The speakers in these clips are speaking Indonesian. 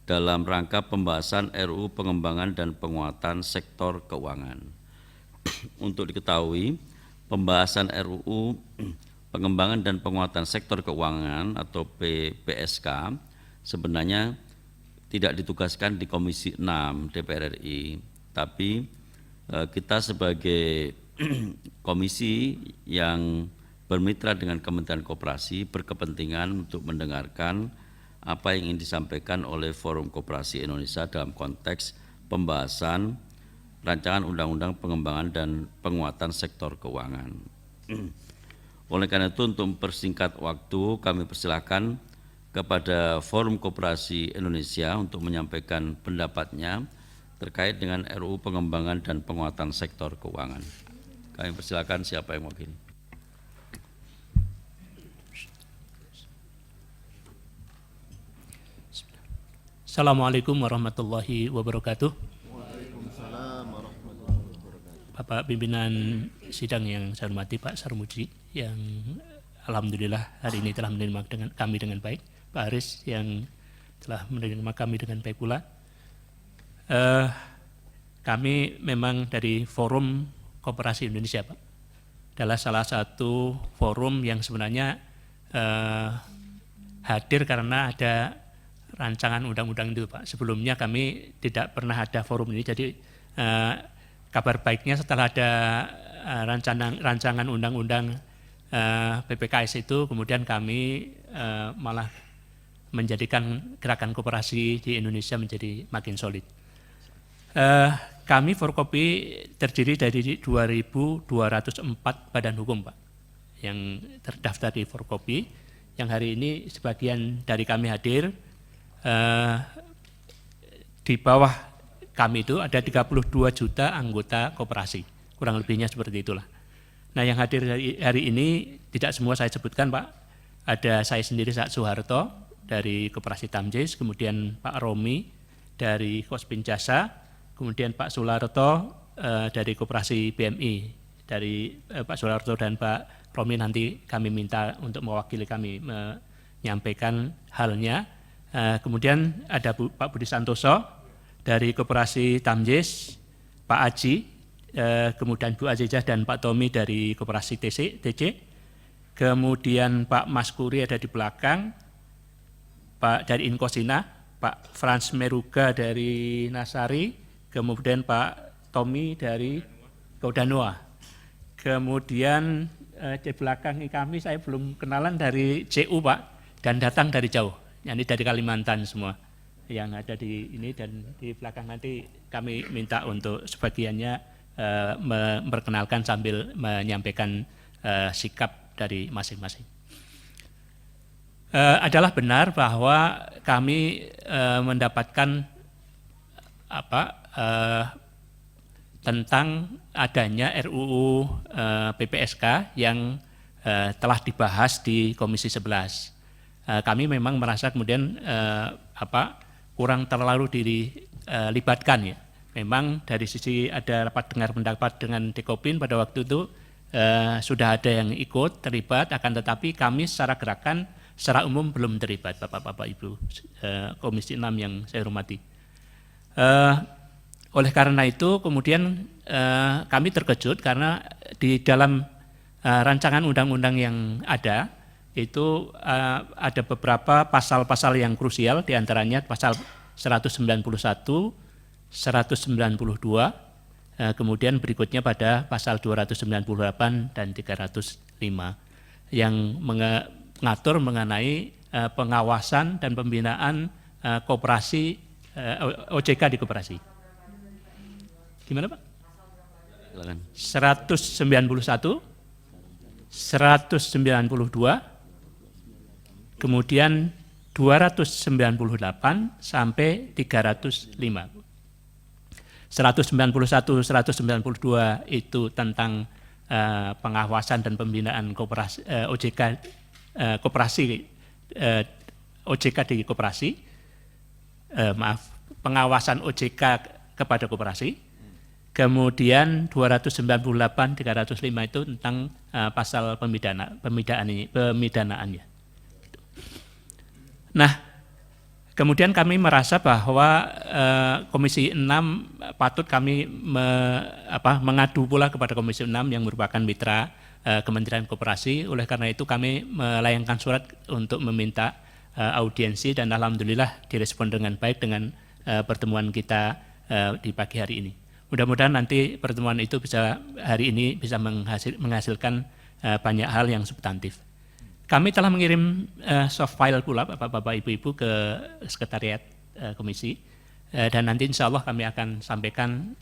dalam rangka pembahasan RUU pengembangan dan penguatan sektor keuangan. Untuk diketahui, pembahasan RUU pengembangan dan penguatan sektor keuangan atau PSK sebenarnya tidak ditugaskan di Komisi 6 DPR RI, tapi kita sebagai komisi yang bermitra dengan Kementerian Koperasi berkepentingan untuk mendengarkan apa yang ingin disampaikan oleh Forum Koperasi Indonesia dalam konteks pembahasan rancangan undang-undang pengembangan dan penguatan sektor keuangan. Oleh karena itu, untuk mempersingkat waktu, kami persilakan kepada Forum Koperasi Indonesia untuk menyampaikan pendapatnya terkait dengan RUU pengembangan dan penguatan sektor keuangan. Kami persilakan siapa yang mewakili. Assalamualaikum warahmatullahi wabarakatuh. Waalaikumsalam warahmatullahi wabarakatuh. Bapak pimpinan sidang yang saya hormati, Pak Sarmuji, yang alhamdulillah hari ini telah menerima kami dengan baik. Pak Aris yang telah menerima kami dengan baik pula. Kami memang dari Forum Koperasi Indonesia, Pak, adalah salah satu forum yang sebenarnya hadir karena ada rancangan undang-undang itu, Pak. Sebelumnya kami tidak pernah ada forum ini, jadi kabar baiknya setelah ada rancangan undang-undang PPKS itu, kemudian kami malah menjadikan gerakan koperasi di Indonesia menjadi makin solid. Kami Forkopi terdiri dari 2.204 badan hukum, Pak, yang terdaftar di Forkopi, yang hari ini sebagian dari kami hadir. Di bawah kami itu ada 32 juta anggota koperasi, kurang lebihnya seperti itulah. Nah, yang hadir hari ini tidak semua saya sebutkan, Pak. Ada saya sendiri, Pak Soeharto dari Koperasi Tamjis, kemudian Pak Romi dari Kospin Jasa, kemudian Pak Sularto dari Koperasi BMI. Dari Pak Sularto dan Pak Romi nanti kami minta untuk mewakili kami menyampaikan halnya. Kemudian ada Pak Budi Santoso dari Koperasi Tamjis, Pak Aji, kemudian Bu Azizah dan Pak Tommy dari Koperasi TC, kemudian Pak Mas Kuri ada di belakang, Pak dari Inkosina, Pak Frans Meruga dari Nasari, kemudian Pak Tommy dari Kodanoa, kemudian di belakang kami saya belum kenalan dari CU, Pak, dan datang dari jauh. Ini dari Kalimantan semua yang ada di ini, dan di belakang nanti kami minta untuk sebagiannya memperkenalkan sambil menyampaikan sikap dari masing-masing. Adalah benar bahwa kami mendapatkan tentang adanya RUU PPSK yang telah dibahas di Komisi 11. Kami memang merasa kemudian kurang terlalu dilibatkan, ya. Memang dari sisi ada rapat dengar pendapat dengan Dekopin pada waktu itu sudah ada yang ikut terlibat, akan tetapi kami secara gerakan secara umum belum terlibat, Bapak-Bapak Ibu Komisi 6 yang saya hormati. Oleh karena itu kemudian kami terkejut karena di dalam rancangan undang-undang yang ada itu ada beberapa pasal-pasal yang krusial, diantaranya pasal 191, 192, kemudian berikutnya pada pasal 298 dan 305 yang mengatur mengenai pengawasan dan pembinaan koperasi OJK di koperasi. Gimana, Pak? 191, 192, kemudian 298 sampai 305. 191, 192 itu tentang pengawasan dan pembinaan koperasi OJK OJK di koperasi, pengawasan OJK kepada koperasi. Kemudian 298, 305 itu tentang pasal pemidanaannya. Nah, Kemudian kami merasa bahwa Komisi 6 patut kami mengadu pula kepada Komisi 6 yang merupakan mitra Kementerian Koperasi. Oleh karena itu kami melayangkan surat untuk meminta audiensi dan alhamdulillah direspon dengan baik dengan pertemuan kita di pagi hari ini. Mudah-mudahan nanti pertemuan itu hari ini bisa menghasilkan banyak hal yang substantif. Kami telah mengirim soft file pula Bapak-Bapak Ibu-Ibu ke Sekretariat Komisi dan nanti insya Allah kami akan sampaikan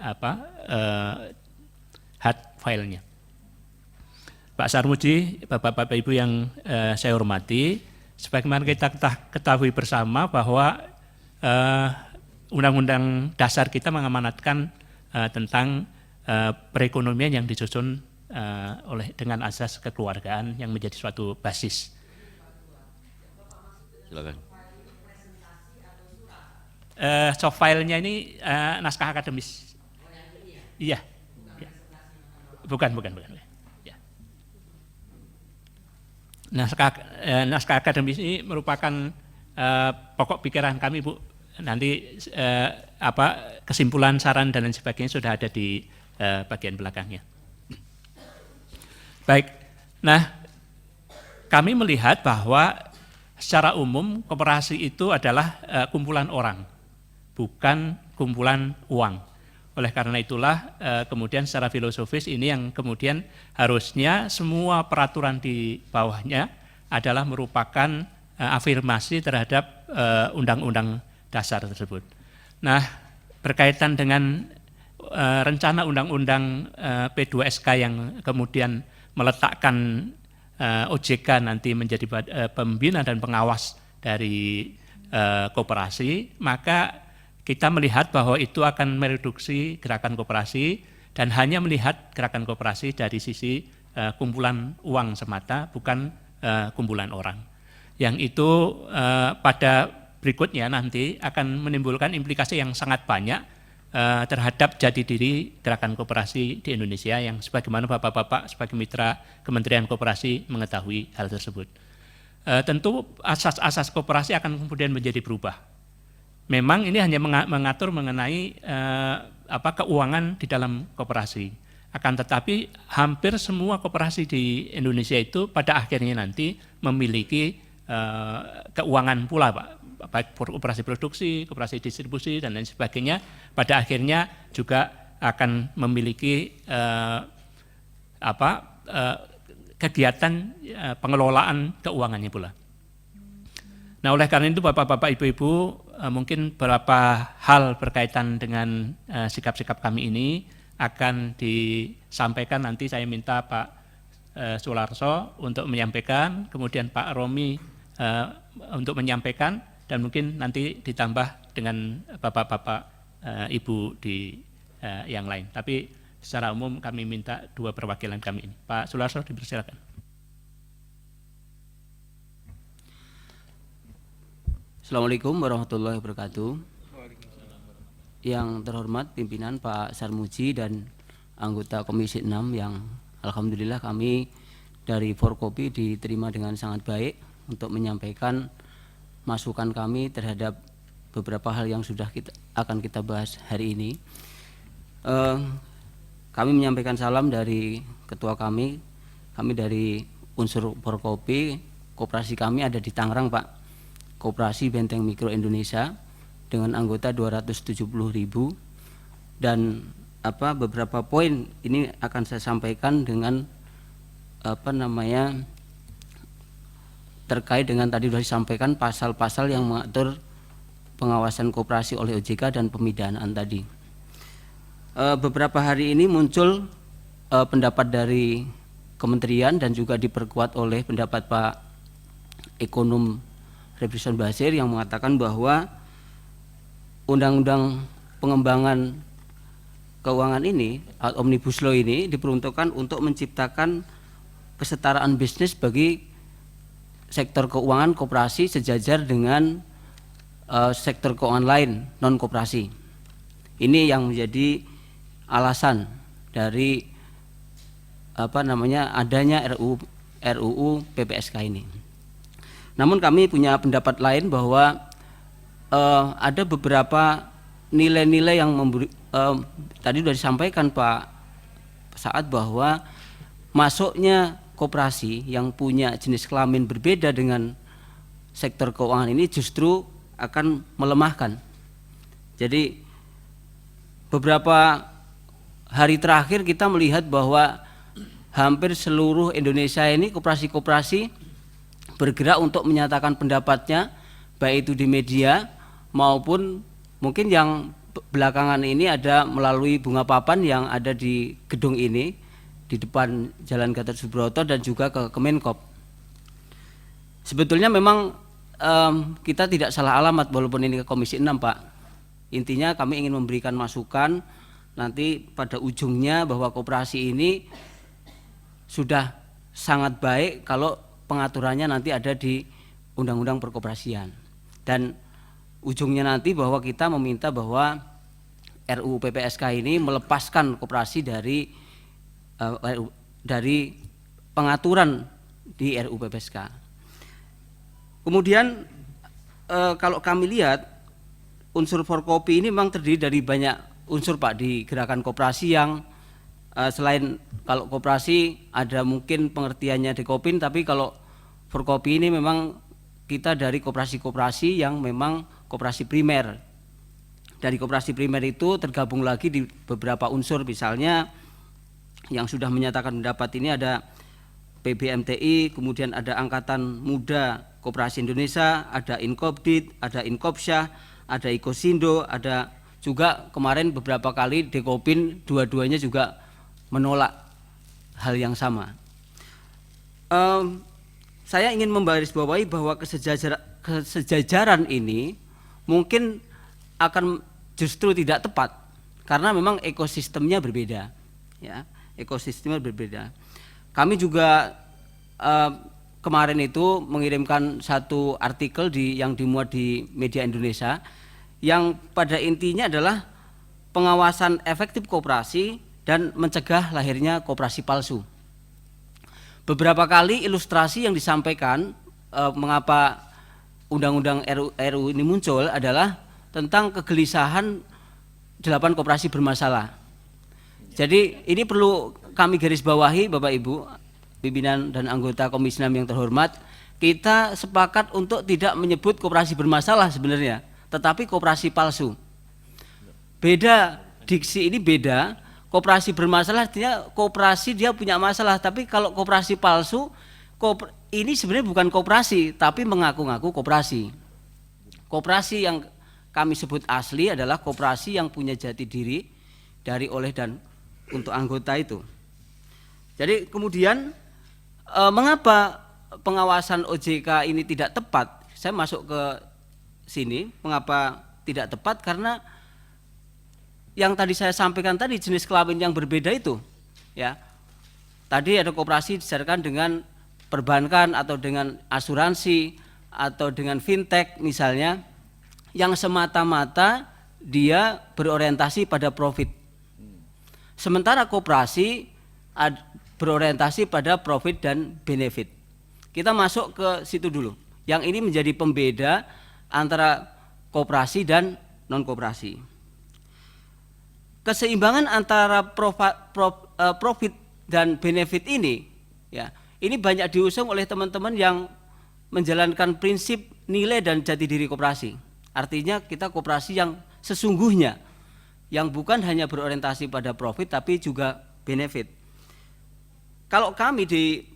hard filenya. Pak Sarmuji, Bapak-Bapak Ibu yang saya hormati, sebagaimana kita ketahui bersama bahwa Undang-Undang Dasar kita mengamanatkan tentang perekonomian yang disusun dengan asas kekeluargaan yang menjadi suatu basis. Silakan. Soft file-nya ini naskah akademis. Iya. Bukan. Ya. Naskah akademis ini merupakan pokok pikiran kami, Bu. Nanti kesimpulan, saran dan lain sebagainya sudah ada di bagian belakangnya. Baik, nah kami melihat bahwa secara umum koperasi itu adalah kumpulan orang, bukan kumpulan uang. Oleh karena itulah kemudian secara filosofis ini yang kemudian harusnya semua peraturan di bawahnya adalah merupakan afirmasi terhadap undang-undang dasar tersebut. Nah, berkaitan dengan rencana undang-undang P2SK yang kemudian meletakkan OJK nanti menjadi pembina dan pengawas dari koperasi, maka kita melihat bahwa itu akan mereduksi gerakan koperasi dan hanya melihat gerakan koperasi dari sisi kumpulan uang semata, bukan kumpulan orang. Yang itu pada berikutnya nanti akan menimbulkan implikasi yang sangat banyak terhadap jati diri gerakan koperasi di Indonesia yang sebagaimana Bapak-Bapak sebagai mitra Kementerian Koperasi mengetahui hal tersebut. Tentu asas-asas koperasi akan kemudian menjadi berubah. Memang ini hanya mengatur mengenai keuangan di dalam koperasi. Akan tetapi hampir semua koperasi di Indonesia itu pada akhirnya nanti memiliki keuangan pula, Pak. Baik operasi produksi, operasi distribusi dan lain sebagainya, pada akhirnya juga akan memiliki kegiatan pengelolaan keuangannya pula. Nah, oleh karena itu Bapak-Bapak, Ibu-Ibu, mungkin beberapa hal berkaitan dengan sikap-sikap kami ini akan disampaikan. Nanti saya minta Pak Sularso untuk menyampaikan, kemudian Pak Romi untuk menyampaikan, dan mungkin nanti ditambah dengan Bapak-Bapak Ibu di yang lain. Tapi secara umum kami minta dua perwakilan kami ini. Pak Sularso, dipersilakan. Assalamualaikum warahmatullahi wabarakatuh. Yang terhormat pimpinan Pak Sarmuji dan anggota Komisi 6 yang alhamdulillah kami dari Forkopi diterima dengan sangat baik untuk menyampaikan masukan kami terhadap beberapa hal yang sudah akan kita bahas hari ini. Kami menyampaikan salam dari ketua kami dari unsur Forkopi. Koperasi kami ada di Tangerang, Pak. Koperasi Benteng Mikro Indonesia dengan anggota 270.000 dan beberapa poin ini akan saya sampaikan dengan terkait dengan tadi sudah disampaikan pasal-pasal yang mengatur pengawasan koperasi oleh OJK dan pemidanaan tadi. Beberapa hari ini muncul pendapat dari kementerian dan juga diperkuat oleh pendapat Pak Ekonom Refrison Basir yang mengatakan bahwa Undang-Undang Pengembangan Keuangan ini, Omnibus Law ini diperuntukkan untuk menciptakan kesetaraan bisnis bagi sektor keuangan koperasi sejajar dengan sektor keuangan lain non koperasi. Ini yang menjadi alasan dari adanya RUU PPSK ini. Namun kami punya pendapat lain bahwa ada beberapa nilai-nilai yang tadi sudah disampaikan Pak Saad bahwa masuknya koperasi yang punya jenis kelamin berbeda dengan sektor keuangan ini justru akan melemahkan. Jadi beberapa hari terakhir kita melihat bahwa hampir seluruh Indonesia ini koperasi-koperasi bergerak untuk menyatakan pendapatnya, baik itu di media maupun mungkin yang belakangan ini ada melalui bunga papan yang ada di gedung ini di depan Jalan Gatot Subroto dan juga ke Kemenkop. Sebetulnya memang kita tidak salah alamat walaupun ini ke Komisi 6 Pak. Intinya kami ingin memberikan masukan nanti pada ujungnya bahwa koperasi ini sudah sangat baik kalau pengaturannya nanti ada di Undang-Undang Perkoperasian. Dan ujungnya nanti bahwa kita meminta bahwa RUU PPSK ini melepaskan koperasi dari pengaturan di RUU PPSK. Kemudian kalau kami lihat unsur Forkopi ini memang terdiri dari banyak unsur Pak di gerakan koperasi yang selain kalau koperasi ada mungkin pengertiannya Dekopin, tapi kalau Forkopi ini memang kita dari koperasi-koperasi yang memang koperasi primer. Dari koperasi primer itu tergabung lagi di beberapa unsur, misalnya yang sudah menyatakan pendapat ini ada PBMTI, kemudian ada Angkatan Muda Koperasi Indonesia, ada Inkopdit, ada Inkopsyah, ada Ikosindo, ada juga kemarin beberapa kali Dekopin, dua-duanya juga menolak hal yang sama. Saya ingin membarisbawahi bahwa kesejajaran ini mungkin akan justru tidak tepat karena memang ekosistemnya berbeda, ya, ekosistemnya berbeda. Kami juga kemarin itu mengirimkan satu artikel yang dimuat di Media Indonesia yang pada intinya adalah pengawasan efektif koperasi dan mencegah lahirnya koperasi palsu. Beberapa kali ilustrasi yang disampaikan mengapa undang-undang RUU ini muncul adalah tentang kegelisahan 8 koperasi bermasalah. Jadi ini perlu kami garis bawahi Bapak Ibu, pimpinan dan anggota Komisi 6 yang terhormat, kita sepakat untuk tidak menyebut koperasi bermasalah sebenarnya, tetapi koperasi palsu. Beda, diksi ini beda. Koperasi bermasalah artinya koperasi dia punya masalah, tapi kalau koperasi palsu ini sebenarnya bukan koperasi tapi mengaku-ngaku koperasi. Koperasi yang kami sebut asli adalah koperasi yang punya jati diri dari, oleh, dan untuk anggota itu. Jadi kemudian mengapa pengawasan OJK ini tidak tepat? Saya masuk ke sini, mengapa tidak tepat? Karena yang tadi saya sampaikan tadi, jenis kelamin yang berbeda itu, ya. Tadi ada koperasi disejarkan dengan perbankan atau dengan asuransi atau dengan fintech misalnya, yang semata-mata dia berorientasi pada profit. Sementara koperasi berorientasi pada profit dan benefit. Kita masuk ke situ dulu. Yang ini menjadi pembeda antara koperasi dan non koperasi. Keseimbangan antara profit dan benefit ini, ya, ini banyak diusung oleh teman-teman yang menjalankan prinsip nilai dan jati diri koperasi. Artinya kita koperasi yang sesungguhnya, yang bukan hanya berorientasi pada profit tapi juga benefit. Kalau kami di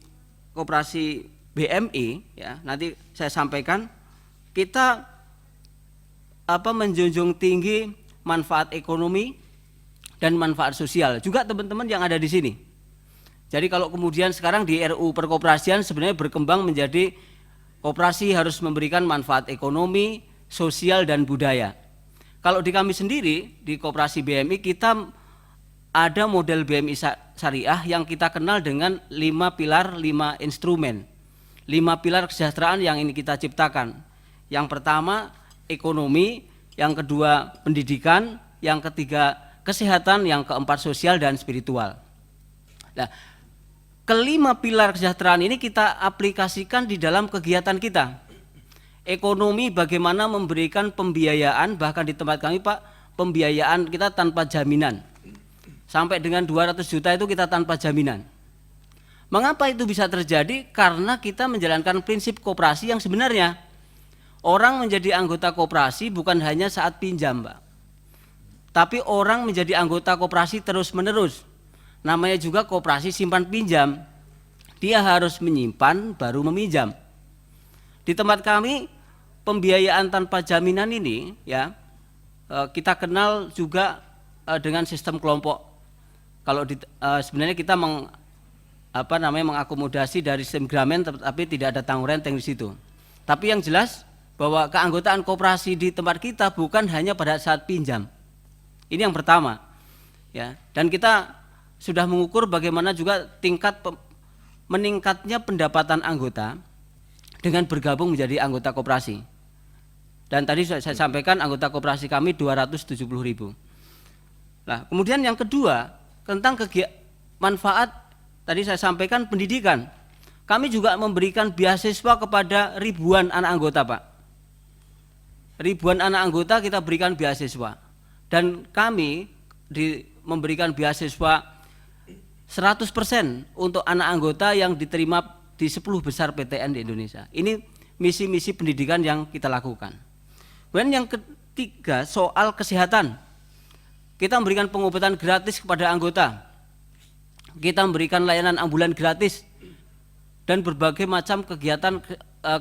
koperasi BMI, ya, nanti saya sampaikan, kita menjunjung tinggi manfaat ekonomi dan manfaat sosial, juga teman-teman yang ada di sini. Jadi kalau kemudian sekarang di RUU Perkoperasian sebenarnya berkembang menjadi koperasi harus memberikan manfaat ekonomi, sosial, dan budaya. Kalau di kami sendiri, di koperasi BMI, kita ada model BMI syariah yang kita kenal dengan 5 pilar, 5 instrumen. 5 pilar kesejahteraan yang ini kita ciptakan. Yang pertama ekonomi, yang kedua pendidikan, yang ketiga kesehatan, yang keempat sosial dan spiritual. Nah, kelima pilar kesejahteraan ini kita aplikasikan di dalam kegiatan kita. ekonomi bagaimana memberikan pembiayaan, bahkan di tempat kami Pak, pembiayaan kita tanpa jaminan. Sampai dengan 200 juta itu kita tanpa jaminan. Mengapa itu bisa terjadi? Karena kita menjalankan prinsip koperasi yang sebenarnya orang menjadi anggota koperasi bukan hanya saat pinjam, Pak. Tapi orang menjadi anggota koperasi terus-menerus. Namanya juga koperasi simpan pinjam. Dia harus menyimpan baru meminjam. Di tempat kami pembiayaan tanpa jaminan ini ya kita kenal juga dengan sistem kelompok. Kalau sebenarnya kita mengakomodasi dari sistem gramen, tapi tidak ada tanggung renteng di situ. Tapi yang jelas bahwa keanggotaan koperasi di tempat kita bukan hanya pada saat pinjam. Ini yang pertama. Ya, dan kita sudah mengukur bagaimana juga tingkat meningkatnya pendapatan anggota dengan bergabung menjadi anggota koperasi. Dan tadi saya sampaikan anggota koperasi kami 270.000. Nah, kemudian yang kedua tentang manfaat tadi saya sampaikan pendidikan. Kami juga memberikan beasiswa kepada ribuan anak anggota, Pak. Ribuan anak anggota kita berikan beasiswa. Dan kami memberikan beasiswa 100% untuk anak anggota yang diterima di 10 besar PTN di Indonesia. Ini misi-misi pendidikan yang kita lakukan. Kemudian yang ketiga soal kesehatan. Kita memberikan pengobatan gratis kepada anggota. Kita memberikan layanan ambulan gratis dan berbagai macam kegiatan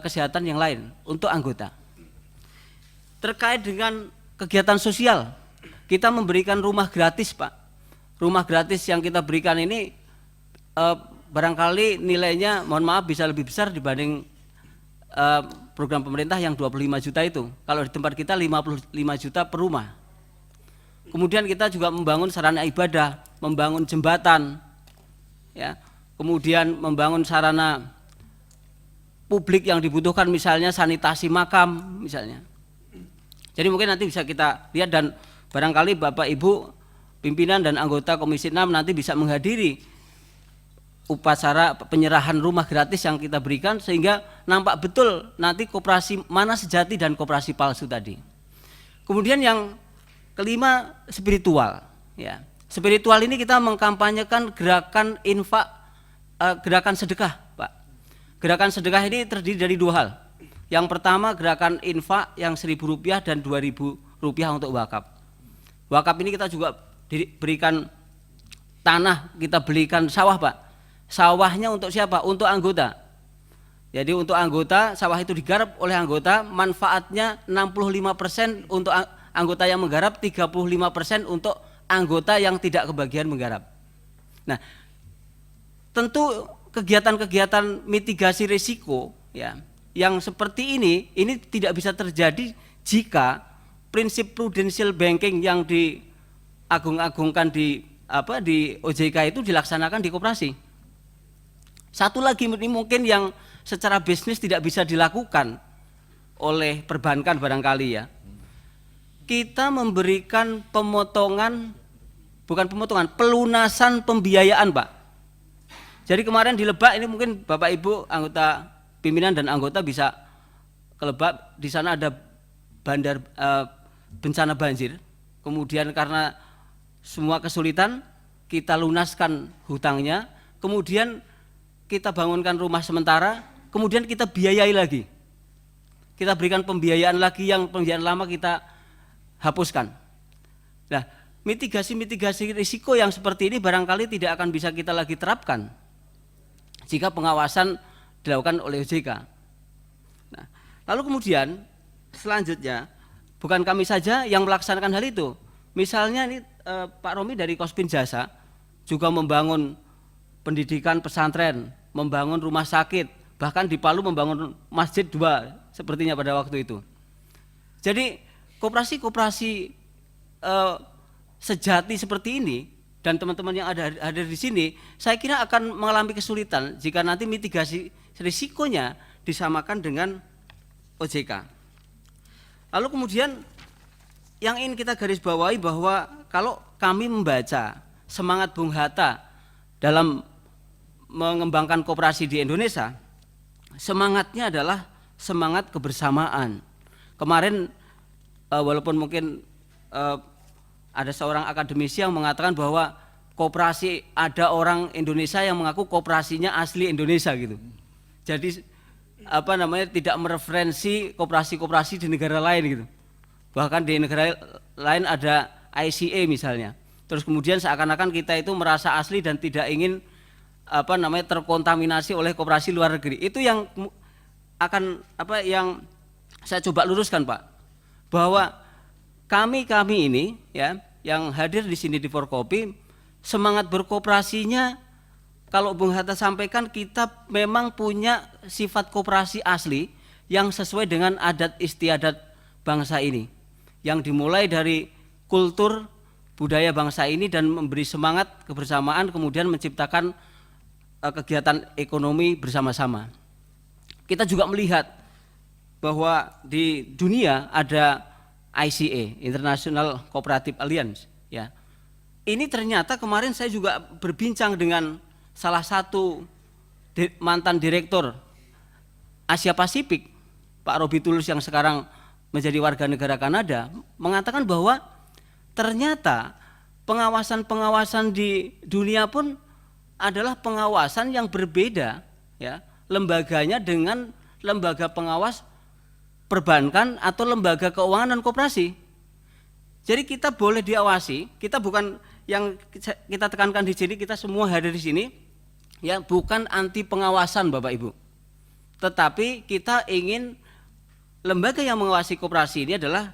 kesehatan yang lain untuk anggota. Terkait dengan kegiatan sosial, kita memberikan rumah gratis, Pak. Rumah gratis yang kita berikan ini barangkali nilainya mohon maaf bisa lebih besar dibanding program pemerintah yang 25 juta itu. Kalau di tempat kita 55 juta per rumah. Kemudian kita juga membangun sarana ibadah, membangun jembatan, ya, kemudian membangun sarana publik yang dibutuhkan, misalnya sanitasi makam, misalnya. Jadi mungkin nanti bisa kita lihat dan barangkali Bapak Ibu pimpinan dan anggota Komisi 6 nanti bisa menghadiri upacara penyerahan rumah gratis yang kita berikan sehingga nampak betul nanti koperasi mana sejati dan koperasi palsu tadi. Kemudian yang kelima spiritual, ya. Spiritual ini kita mengkampanyekan gerakan infak, gerakan sedekah, Pak. Gerakan sedekah ini terdiri dari dua hal. Yang pertama gerakan infak yang Rp1.000 dan Rp2.000 untuk wakaf. Wakaf ini kita juga diberikan tanah, kita belikan sawah, Pak. Sawahnya untuk siapa? Untuk anggota. Jadi untuk anggota, sawah itu digarap oleh anggota, manfaatnya 65% untuk anggota yang menggarap, 35% untuk anggota yang tidak kebagian menggarap. Nah, tentu kegiatan-kegiatan mitigasi risiko ya, yang seperti ini tidak bisa terjadi jika prinsip prudential banking yang diagung-agungkan di OJK itu dilaksanakan di koperasi. Satu lagi ini mungkin yang secara bisnis tidak bisa dilakukan oleh perbankan barangkali ya. Kita memberikan pelunasan pembiayaan, Pak. Jadi kemarin di Lebak ini mungkin Bapak Ibu anggota pimpinan dan anggota bisa ke Lebak, di sana ada bencana banjir. Kemudian karena semua kesulitan kita lunaskan hutangnya, kemudian kita bangunkan rumah sementara, kemudian kita biayai lagi. Kita berikan pembiayaan lagi yang pembiayaan lama kita hapuskan. Nah, mitigasi risiko yang seperti ini barangkali tidak akan bisa kita lagi terapkan jika pengawasan dilakukan oleh OJK. Nah, lalu kemudian selanjutnya bukan kami saja yang melaksanakan hal itu. Misalnya ini Pak Romi dari Kospin Jasa juga membangun pendidikan pesantren, membangun rumah sakit, bahkan di Palu membangun masjid 2 sepertinya pada waktu itu. Jadi koperasi sejati seperti ini dan teman-teman yang ada di sini, saya kira akan mengalami kesulitan jika nanti mitigasi risikonya disamakan dengan OJK. Lalu kemudian yang ingin kita garis bawahi bahwa kalau kami membaca semangat Bung Hatta dalam mengembangkan koperasi di Indonesia, semangatnya adalah semangat kebersamaan. Kemarin walaupun mungkin ada seorang akademisi yang mengatakan bahwa koperasi, ada orang Indonesia yang mengaku koperasinya asli Indonesia gitu. Jadi tidak mereferensi koperasi-koperasi di negara lain gitu. Bahkan di negara lain ada ICA misalnya. Terus kemudian seakan-akan kita itu merasa asli dan tidak ingin terkontaminasi oleh koperasi luar negeri. Itu yang yang saya coba luruskan, Pak. Bahwa kami ini ya yang hadir di sini di Forkopi, semangat berkooperasinya kalau Bung Hatta sampaikan, kita memang punya sifat koperasi asli yang sesuai dengan adat istiadat bangsa ini, yang dimulai dari kultur budaya bangsa ini dan memberi semangat kebersamaan, kemudian menciptakan kegiatan ekonomi bersama-sama. Kita juga melihat bahwa di dunia ada ICA, International Cooperative Alliance, ya. Ini ternyata kemarin saya juga berbincang dengan salah satu mantan direktur Asia Pasifik, Pak Robi Tulus yang sekarang menjadi warga negara Kanada, mengatakan bahwa ternyata pengawasan-pengawasan di dunia pun adalah pengawasan yang berbeda, ya, lembaganya dengan lembaga pengawas perbankan atau lembaga keuangan dan koperasi. Jadi kita boleh diawasi, kita bukan yang kita tekankan di sini, kita semua hadir di sini, ya, bukan anti pengawasan Bapak Ibu, tetapi kita ingin lembaga yang mengawasi koperasi ini adalah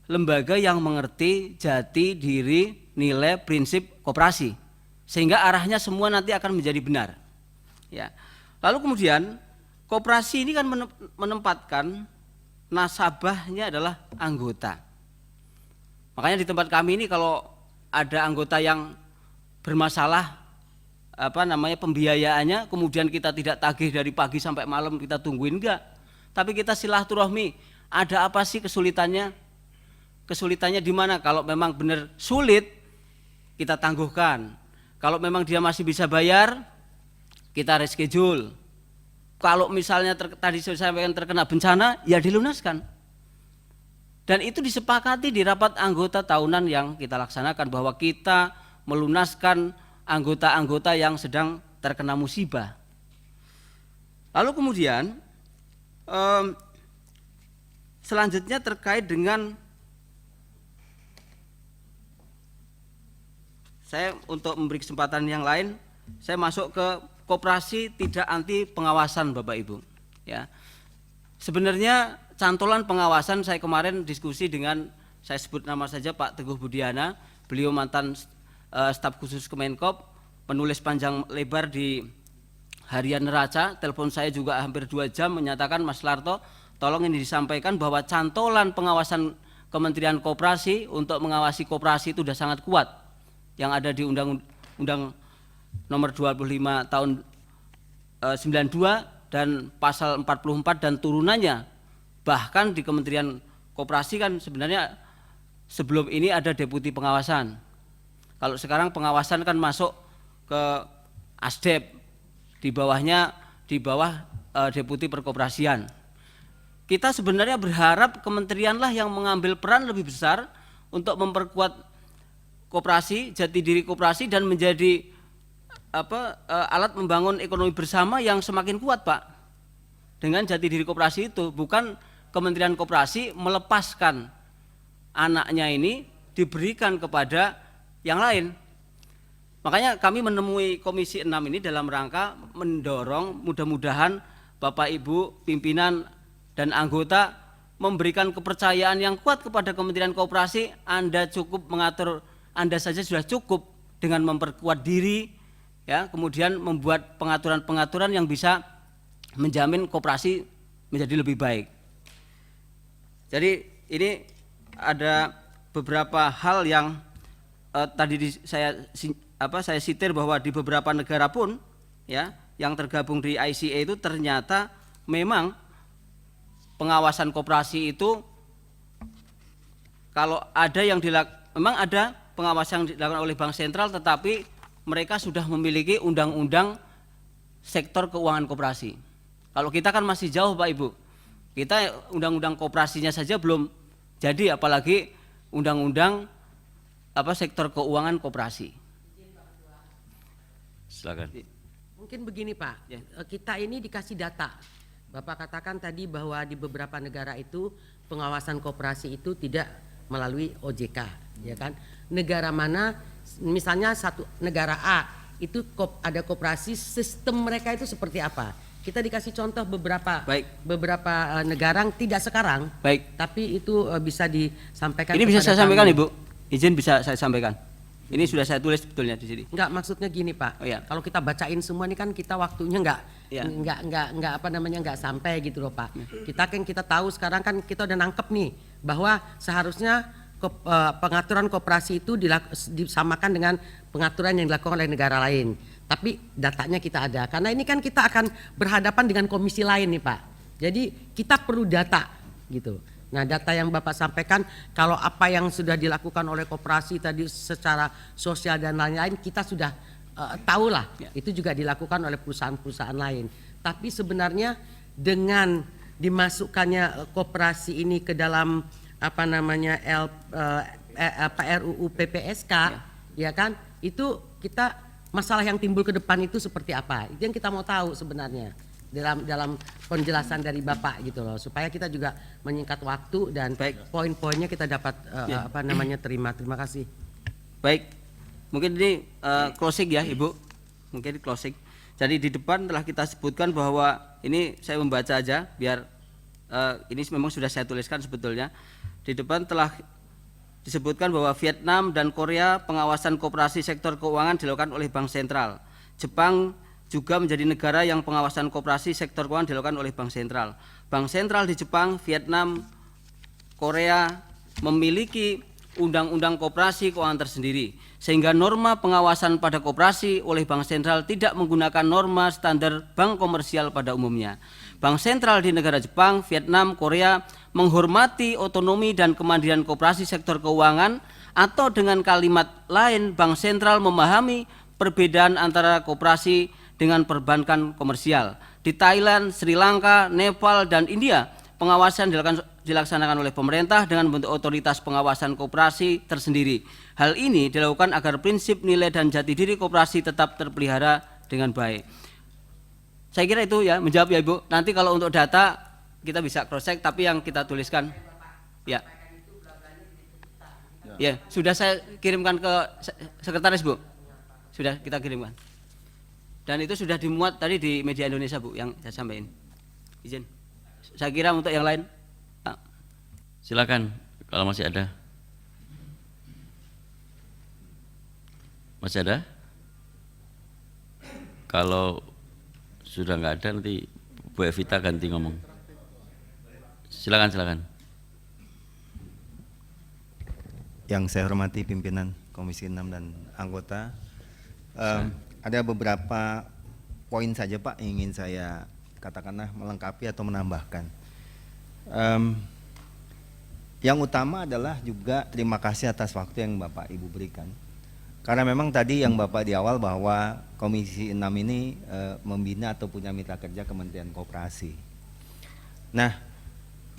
lembaga yang mengerti jati diri, nilai, prinsip koperasi, sehingga arahnya semua nanti akan menjadi benar. Ya. Lalu kemudian koperasi ini kan menempatkan nasabahnya adalah anggota. Makanya di tempat kami ini kalau ada anggota yang bermasalah pembiayaannya, kemudian kita tidak tagih dari pagi sampai malam, kita tungguin, enggak. Tapi kita silaturahmi, ada apa sih kesulitannya? Kesulitannya di mana? Kalau memang benar sulit, kita tangguhkan. Kalau memang dia masih bisa bayar, kita reschedule. Kalau misalnya tadi saya sampaikan terkena bencana, ya dilunaskan. Dan itu disepakati di rapat anggota tahunan yang kita laksanakan, bahwa kita melunaskan anggota-anggota yang sedang terkena musibah. Lalu kemudian selanjutnya terkait dengan, saya untuk memberi kesempatan yang lain, saya masuk ke koperasi tidak anti pengawasan Bapak Ibu. Ya, sebenarnya cantolan pengawasan, saya kemarin diskusi dengan, saya sebut nama saja, Pak Teguh Budiana, beliau mantan staf khusus Kemenkop, penulis panjang lebar di Harian Neraca, telepon saya juga hampir 2 jam menyatakan, Mas Larto, tolong ini disampaikan bahwa cantolan pengawasan Kementerian Koperasi untuk mengawasi koperasi itu sudah sangat kuat, yang ada di Undang-Undang Nomor 25 Tahun 92 dan Pasal 44 dan turunannya. Bahkan di Kementerian Koperasi kan sebenarnya sebelum ini ada deputi pengawasan. Kalau sekarang pengawasan kan masuk ke Asdep, di bawah deputi perkoperasian. Kita sebenarnya berharap kementerianlah yang mengambil peran lebih besar untuk memperkuat koperasi, jati diri koperasi, dan menjadi alat membangun ekonomi bersama yang semakin kuat, Pak. Dengan jati diri koperasi itu, bukan Kementerian Koperasi melepaskan anaknya ini diberikan kepada yang lain. Makanya kami menemui Komisi 6 ini dalam rangka mendorong, mudah-mudahan Bapak Ibu pimpinan dan anggota memberikan kepercayaan yang kuat kepada Kementerian Koperasi. Anda cukup mengatur, Anda saja sudah cukup dengan memperkuat diri, ya, kemudian membuat pengaturan-pengaturan yang bisa menjamin koperasi menjadi lebih baik. Jadi ini ada beberapa hal yang tadi saya sitir bahwa di beberapa negara pun, ya, yang tergabung di ICA itu ternyata memang pengawasan koperasi itu, kalau ada yang memang ada pengawasan yang dilakukan oleh Bank Sentral, tetapi mereka sudah memiliki undang-undang sektor keuangan koperasi. Kalau kita kan masih jauh Pak Ibu. Kita undang-undang koperasinya saja belum jadi, apalagi undang-undang sektor keuangan koperasi. Silakan. Mungkin begini Pak, Ya. kita ini dikasih data. Bapak katakan tadi bahwa di beberapa negara itu pengawasan koperasi itu tidak melalui OJK, ya kan? Negara mana, misalnya satu negara A itu ada koperasi, sistem mereka itu seperti apa? Kita dikasih contoh beberapa negara, tidak sekarang, Baik. tapi itu bisa disampaikan. Ini bisa kepada saya sampaikan kami. Ibu, izin bisa saya sampaikan. Ini sudah saya tulis sebetulnya di sini. Enggak, maksudnya gini Pak. Oh, iya. Kalau kita bacain semua ini kan kita waktunya Iya. enggak sampai gitu loh Pak. Kita tahu sekarang kan kita udah nangkep nih bahwa seharusnya pengaturan koperasi itu disamakan dengan pengaturan yang dilakukan oleh negara lain. Tapi datanya kita ada. Karena ini kan kita akan berhadapan dengan komisi lain nih Pak. Jadi kita perlu data gitu. Nah, data yang Bapak sampaikan, kalau apa yang sudah dilakukan oleh koperasi tadi secara sosial dan lain-lain, kita sudah tahu lah. Ya. Itu juga dilakukan oleh perusahaan-perusahaan lain. Tapi sebenarnya dengan dimasukkannya koperasi ini ke dalam RUU PPSK, ya kan? Itu kita masalah yang timbul ke depan itu seperti apa? Itu yang kita mau tahu sebenarnya. Dalam penjelasan dari Bapak gitu loh, supaya kita juga menyingkat waktu dan poin-poinnya kita dapat terima. Terima kasih. Baik, mungkin ini closing ya Ibu, mungkin closing. Jadi di depan telah kita sebutkan bahwa ini saya membaca aja biar ini memang sudah saya tuliskan sebetulnya. Di depan telah disebutkan bahwa Vietnam dan Korea pengawasan koperasi sektor keuangan dilakukan oleh Bank Sentral. Jepang juga menjadi negara yang pengawasan koperasi sektor keuangan dilakukan oleh Bank Sentral. Bank Sentral di Jepang, Vietnam, Korea memiliki undang-undang koperasi keuangan tersendiri, sehingga norma pengawasan pada koperasi oleh Bank Sentral tidak menggunakan norma standar bank komersial pada umumnya. Bank Sentral di negara Jepang, Vietnam, Korea menghormati otonomi dan kemandirian koperasi sektor keuangan, atau dengan kalimat lain, Bank Sentral memahami perbedaan antara koperasi dengan perbankan komersial. Di Thailand, Sri Lanka, Nepal, dan India, pengawasan dilaksanakan oleh pemerintah dengan membentuk otoritas pengawasan koperasi tersendiri. Hal ini dilakukan agar prinsip nilai dan jati diri koperasi tetap terpelihara dengan baik. Saya kira itu ya, menjawab ya Ibu. Nanti kalau untuk data kita bisa cross check, tapi yang kita tuliskan ya. Ya, sudah saya kirimkan ke sekretaris Bu. Sudah kita kirimkan. Dan itu sudah dimuat tadi di media Indonesia Bu, yang saya sampaikan. Izin. Saya kira untuk yang lain. Silakan kalau masih ada. Masih ada? Kalau sudah nggak ada nanti Bu Evita ganti ngomong. Silakan. Yang saya hormati pimpinan Komisi 6 dan anggota, ada beberapa poin saja Pak yang ingin saya katakanlah melengkapi atau menambahkan. Yang utama adalah juga terima kasih atas waktu yang Bapak Ibu berikan. Karena memang tadi yang Bapak di awal bahwa Komisi 6 ini membina atau punya mitra kerja Kementerian Koperasi. Nah,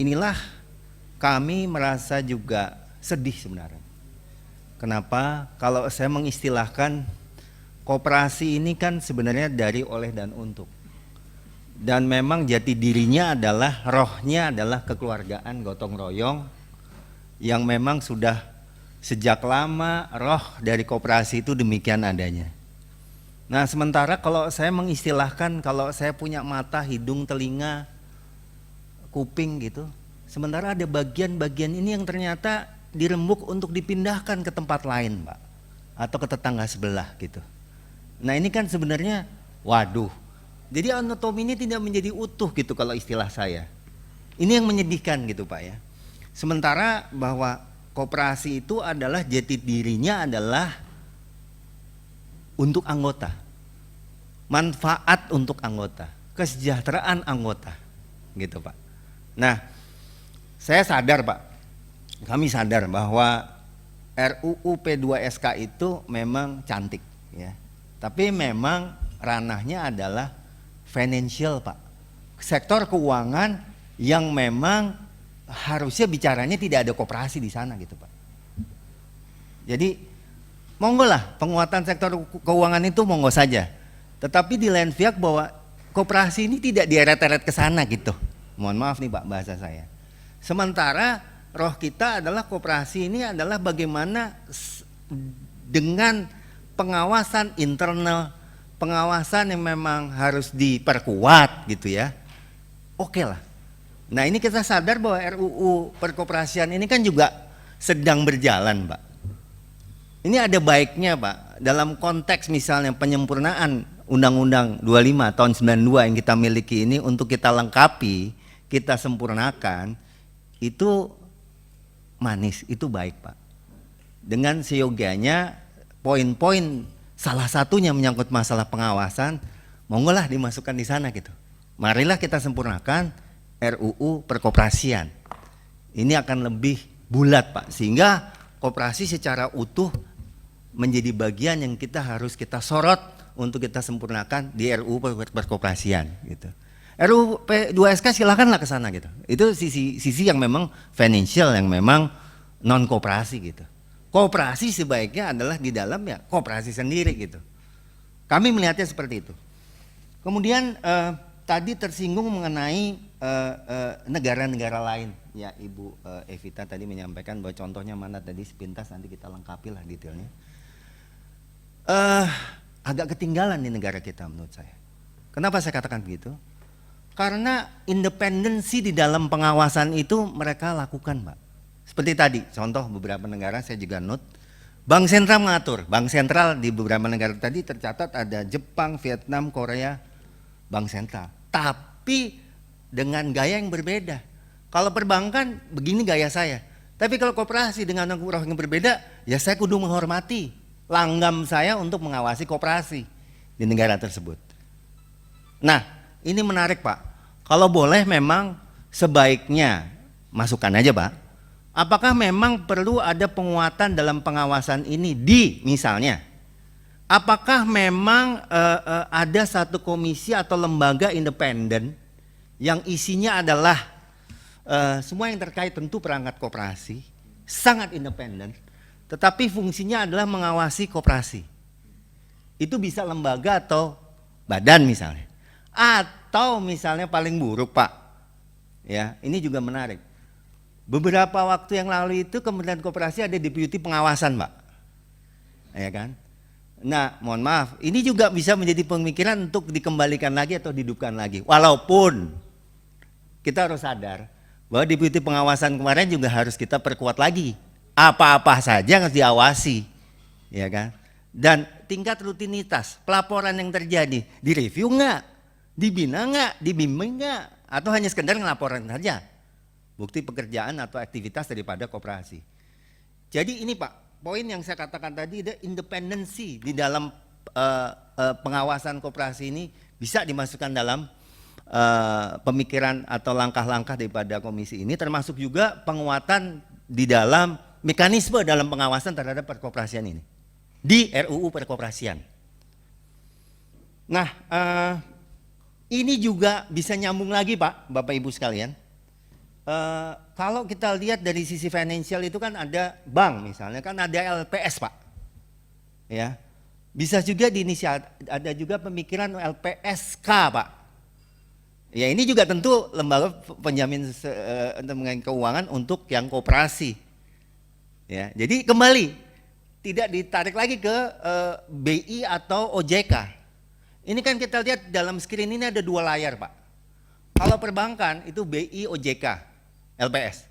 inilah kami merasa juga sedih sebenarnya. Kenapa? Kalau saya mengistilahkan koperasi ini kan sebenarnya dari, oleh, dan untuk. Dan memang jati dirinya adalah, rohnya adalah kekeluargaan gotong royong yang memang sudah sejak lama roh dari koperasi itu demikian adanya. Nah, sementara kalau saya mengistilahkan, kalau saya punya mata, hidung, telinga, kuping gitu, sementara ada bagian-bagian ini yang ternyata dirembuk untuk dipindahkan ke tempat lain Pak, atau ke tetangga sebelah gitu. Nah ini kan sebenarnya, waduh, jadi anatomi ini tidak menjadi utuh gitu kalau istilah saya. Ini yang menyedihkan gitu Pak ya. Sementara bahwa koperasi itu adalah jati dirinya adalah untuk anggota, manfaat untuk anggota, kesejahteraan anggota gitu Pak. Nah saya sadar Pak, kami sadar bahwa RUU P2SK itu memang cantik ya. Tapi memang ranahnya adalah financial Pak. Sektor keuangan yang memang harusnya bicaranya tidak ada koperasi di sana gitu Pak. Jadi monggo lah penguatan sektor keuangan itu monggo saja. Tetapi di lain pihak bahwa koperasi ini tidak dieret-eret ke sana gitu. Mohon maaf nih Pak bahasa saya. Sementara roh kita adalah koperasi ini adalah bagaimana dengan pengawasan internal, pengawasan yang memang harus diperkuat gitu ya. Oke lah. Nah ini kita sadar bahwa RUU perkoperasian ini kan juga sedang berjalan Pak. Ini ada baiknya Pak, dalam konteks misalnya penyempurnaan Undang-Undang 25 tahun 92 yang kita miliki ini untuk kita lengkapi, kita sempurnakan, itu manis, itu baik Pak. Dengan seyogianya poin-poin salah satunya menyangkut masalah pengawasan, monggolah dimasukkan di sana gitu. Marilah kita sempurnakan RUU perkoperasian. Ini akan lebih bulat Pak, sehingga koperasi secara utuh menjadi bagian yang harus kita sorot untuk kita sempurnakan di RUU perkoperasian gitu. RUU P2SK silakanlah ke sana gitu. Itu sisi yang memang financial, yang memang non koperasi gitu. Koperasi sebaiknya adalah di dalam ya koperasi sendiri gitu. Kami melihatnya seperti itu. Kemudian tadi tersinggung mengenai negara-negara lain. Ya Ibu Evita tadi menyampaikan bahwa contohnya mana tadi sepintas nanti kita lengkapi lah detailnya. Agak ketinggalan di negara kita menurut saya. Kenapa saya katakan begitu? Karena independensi di dalam pengawasan itu mereka lakukan Pak. Seperti tadi contoh beberapa negara saya juga note, Bank Sentral mengatur. Bank Sentral di beberapa negara tadi tercatat ada Jepang, Vietnam, Korea, Bank Sentral. Tapi dengan gaya yang berbeda. Kalau perbankan begini gaya saya. Tapi kalau koperasi dengan roh yang berbeda, ya saya kudu menghormati langgam saya untuk mengawasi koperasi di negara tersebut. Nah, ini menarik Pak. Kalau boleh memang sebaiknya masukkan aja Pak. Apakah memang perlu ada penguatan dalam pengawasan ini di misalnya? Apakah memang ada satu komisi atau lembaga independen yang isinya adalah semua yang terkait tentu perangkat koperasi, sangat independen, tetapi fungsinya adalah mengawasi koperasi. Itu bisa lembaga atau badan misalnya. Atau misalnya paling buruk Pak, ya ini juga menarik. Beberapa waktu yang lalu itu Kementerian Koperasi ada deputi pengawasan Pak, ya kan. Nah mohon maaf, ini juga bisa menjadi pemikiran untuk dikembalikan lagi atau dihidupkan lagi. Walaupun kita harus sadar bahwa deputi pengawasan kemarin juga harus kita perkuat lagi. Apa-apa saja harus diawasi, ya kan. Dan tingkat rutinitas pelaporan yang terjadi direview nggak, dibina nggak, dibimbing nggak, atau hanya sekedar ngelaporan saja bukti pekerjaan atau aktivitas daripada koperasi. Jadi ini Pak, poin yang saya katakan tadi, ada independensi di dalam pengawasan koperasi ini bisa dimasukkan dalam pemikiran atau langkah-langkah daripada komisi ini, termasuk juga penguatan di dalam mekanisme dalam pengawasan terhadap perkoperasian ini di RUU perkoperasian. Nah, ini juga bisa nyambung lagi Pak, Bapak Ibu sekalian. Kalau kita lihat dari sisi finansial itu kan ada bank misalnya, kan ada LPS Pak, ya bisa juga ada juga pemikiran LPSK Pak. Ya ini juga tentu lembaga penjamin keuangan untuk yang koperasi. Ya, jadi kembali tidak ditarik lagi ke BI atau OJK. Ini kan kita lihat dalam screen ini ada dua layar Pak. Kalau perbankan itu BI, OJK, LPS.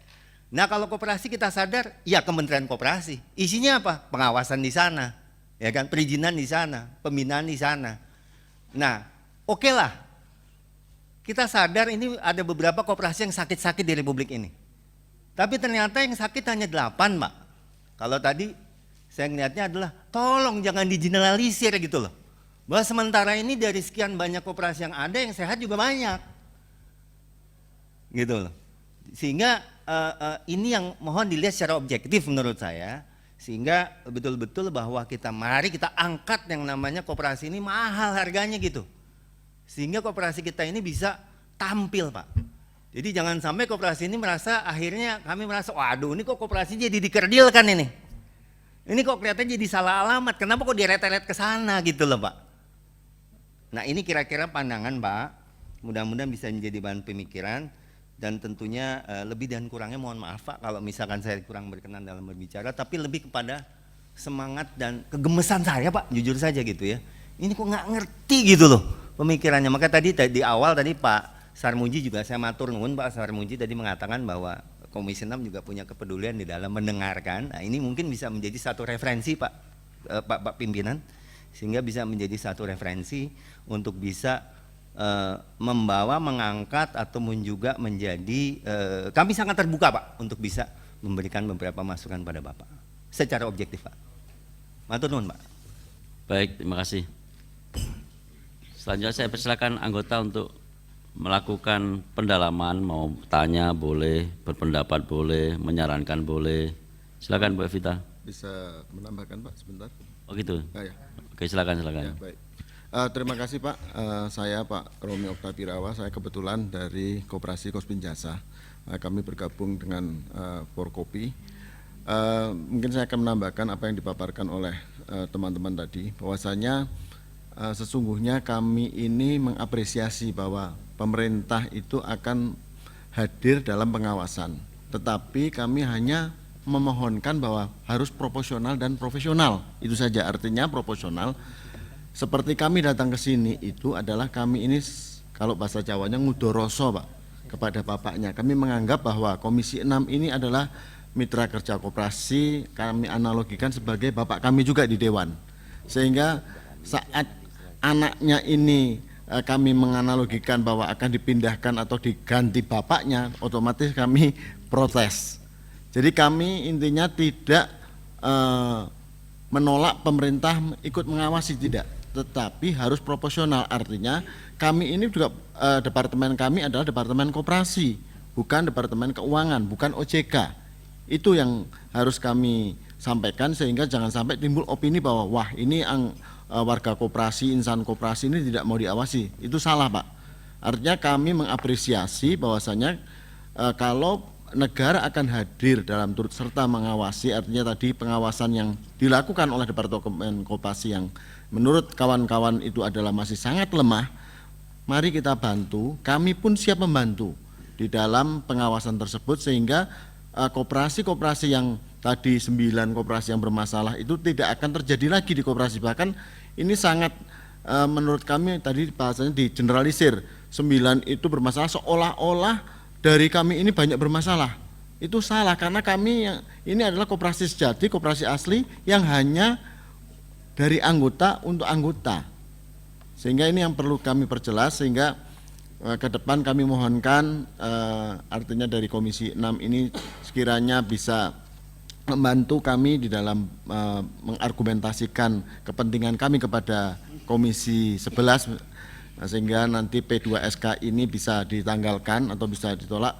Nah kalau koperasi kita sadar, ya Kementerian Koperasi. Isinya apa? Pengawasan di sana, ya kan? Perizinan di sana, pembinaan di sana. Nah, oke lah. Kita sadar ini ada beberapa koperasi yang sakit-sakit di Republik ini. Tapi ternyata yang sakit hanya 8 Pak. Kalau tadi saya ngelihatnya adalah tolong jangan digeneralisir gitu loh. Bahwa sementara ini dari sekian banyak koperasi yang ada, yang sehat juga banyak. Gitu loh. Sehingga ini yang mohon dilihat secara objektif menurut saya. Sehingga betul-betul bahwa mari kita angkat yang namanya koperasi ini mahal harganya gitu. Sehingga koperasi kita ini bisa tampil Pak. Jadi jangan sampai koperasi ini merasa akhirnya kami merasa, waduh ini kok koperasi jadi dikerdilkan ini. Ini kok kelihatannya jadi salah alamat, kenapa kok direret-ret ke sana gitu loh Pak. Nah ini kira-kira pandangan Pak, mudah-mudahan bisa menjadi bahan pemikiran dan tentunya lebih dan kurangnya mohon maaf Pak kalau misalkan saya kurang berkenan dalam berbicara, tapi lebih kepada semangat dan kegemesan saya Pak, jujur saja gitu ya. Ini kok nggak ngerti gitu loh pemikirannya. Maka tadi di awal tadi Pak Sarmuji juga saya matur nuwun Pak Sarmuji tadi mengatakan bahwa Komisi 6 juga punya kepedulian di dalam mendengarkan. Nah, ini mungkin bisa menjadi satu referensi Pak Pak pimpinan, sehingga bisa menjadi satu referensi untuk bisa membawa, mengangkat ataupun juga menjadi kami sangat terbuka Pak untuk bisa memberikan beberapa masukan pada Bapak secara objektif Pak. Matur nuwun Pak. Baik, terima kasih. Selanjutnya saya persilakan anggota untuk melakukan pendalaman, mau tanya boleh, berpendapat boleh, menyarankan boleh. Silakan Bu Evita. Bisa menambahkan Pak sebentar? Oh gitu. Ya. Oke, silakan silakan. Ya, baik. Terima kasih Pak. Saya Pak Romi Oktapirawa, saya kebetulan dari Koperasi Kospin Jasa. Kami bergabung dengan Forkopi. Mungkin saya akan menambahkan apa yang dipaparkan oleh teman-teman tadi, bahwasanya sesungguhnya kami ini mengapresiasi bahwa pemerintah itu akan hadir dalam pengawasan, tetapi kami hanya memohonkan bahwa harus proporsional dan profesional, itu saja. Artinya proporsional, seperti kami datang ke sini itu adalah kami ini, kalau bahasa Jawanya ngudoroso Pak, kepada Bapaknya. Kami menganggap bahwa Komisi 6 ini adalah mitra kerja koperasi, kami analogikan sebagai bapak kami juga di Dewan, sehingga saat anaknya ini kami menganalogikan bahwa akan dipindahkan atau diganti bapaknya, otomatis kami protes. Jadi kami intinya tidak menolak pemerintah ikut mengawasi, tidak, tetapi harus proporsional. Artinya kami ini juga departemen kami adalah departemen koperasi, bukan departemen keuangan, bukan OJK. Itu yang harus kami sampaikan, sehingga jangan sampai timbul opini bahwa wah ini warga koperasi, insan koperasi ini tidak mau diawasi. Itu salah Pak. Artinya kami mengapresiasi bahwasanya kalau negara akan hadir dalam turut serta mengawasi, artinya tadi pengawasan yang dilakukan oleh Departemen Koperasi yang menurut kawan-kawan itu adalah masih sangat lemah, mari kita bantu, kami pun siap membantu di dalam pengawasan tersebut, sehingga koperasi-koperasi yang tadi 9 koperasi yang bermasalah itu tidak akan terjadi lagi di koperasi. Bahkan ini sangat menurut kami tadi bahasanya digeneralisir, 9 itu bermasalah seolah-olah dari kami ini banyak bermasalah. Itu salah, karena kami ini adalah koperasi sejati, koperasi asli yang hanya dari anggota untuk anggota. Sehingga ini yang perlu kami perjelas, sehingga ke depan kami mohonkan artinya dari Komisi 6 ini sekiranya bisa membantu kami di dalam mengargumentasikan kepentingan kami kepada Komisi 11, sehingga nanti P2SK ini bisa ditanggalkan atau bisa ditolak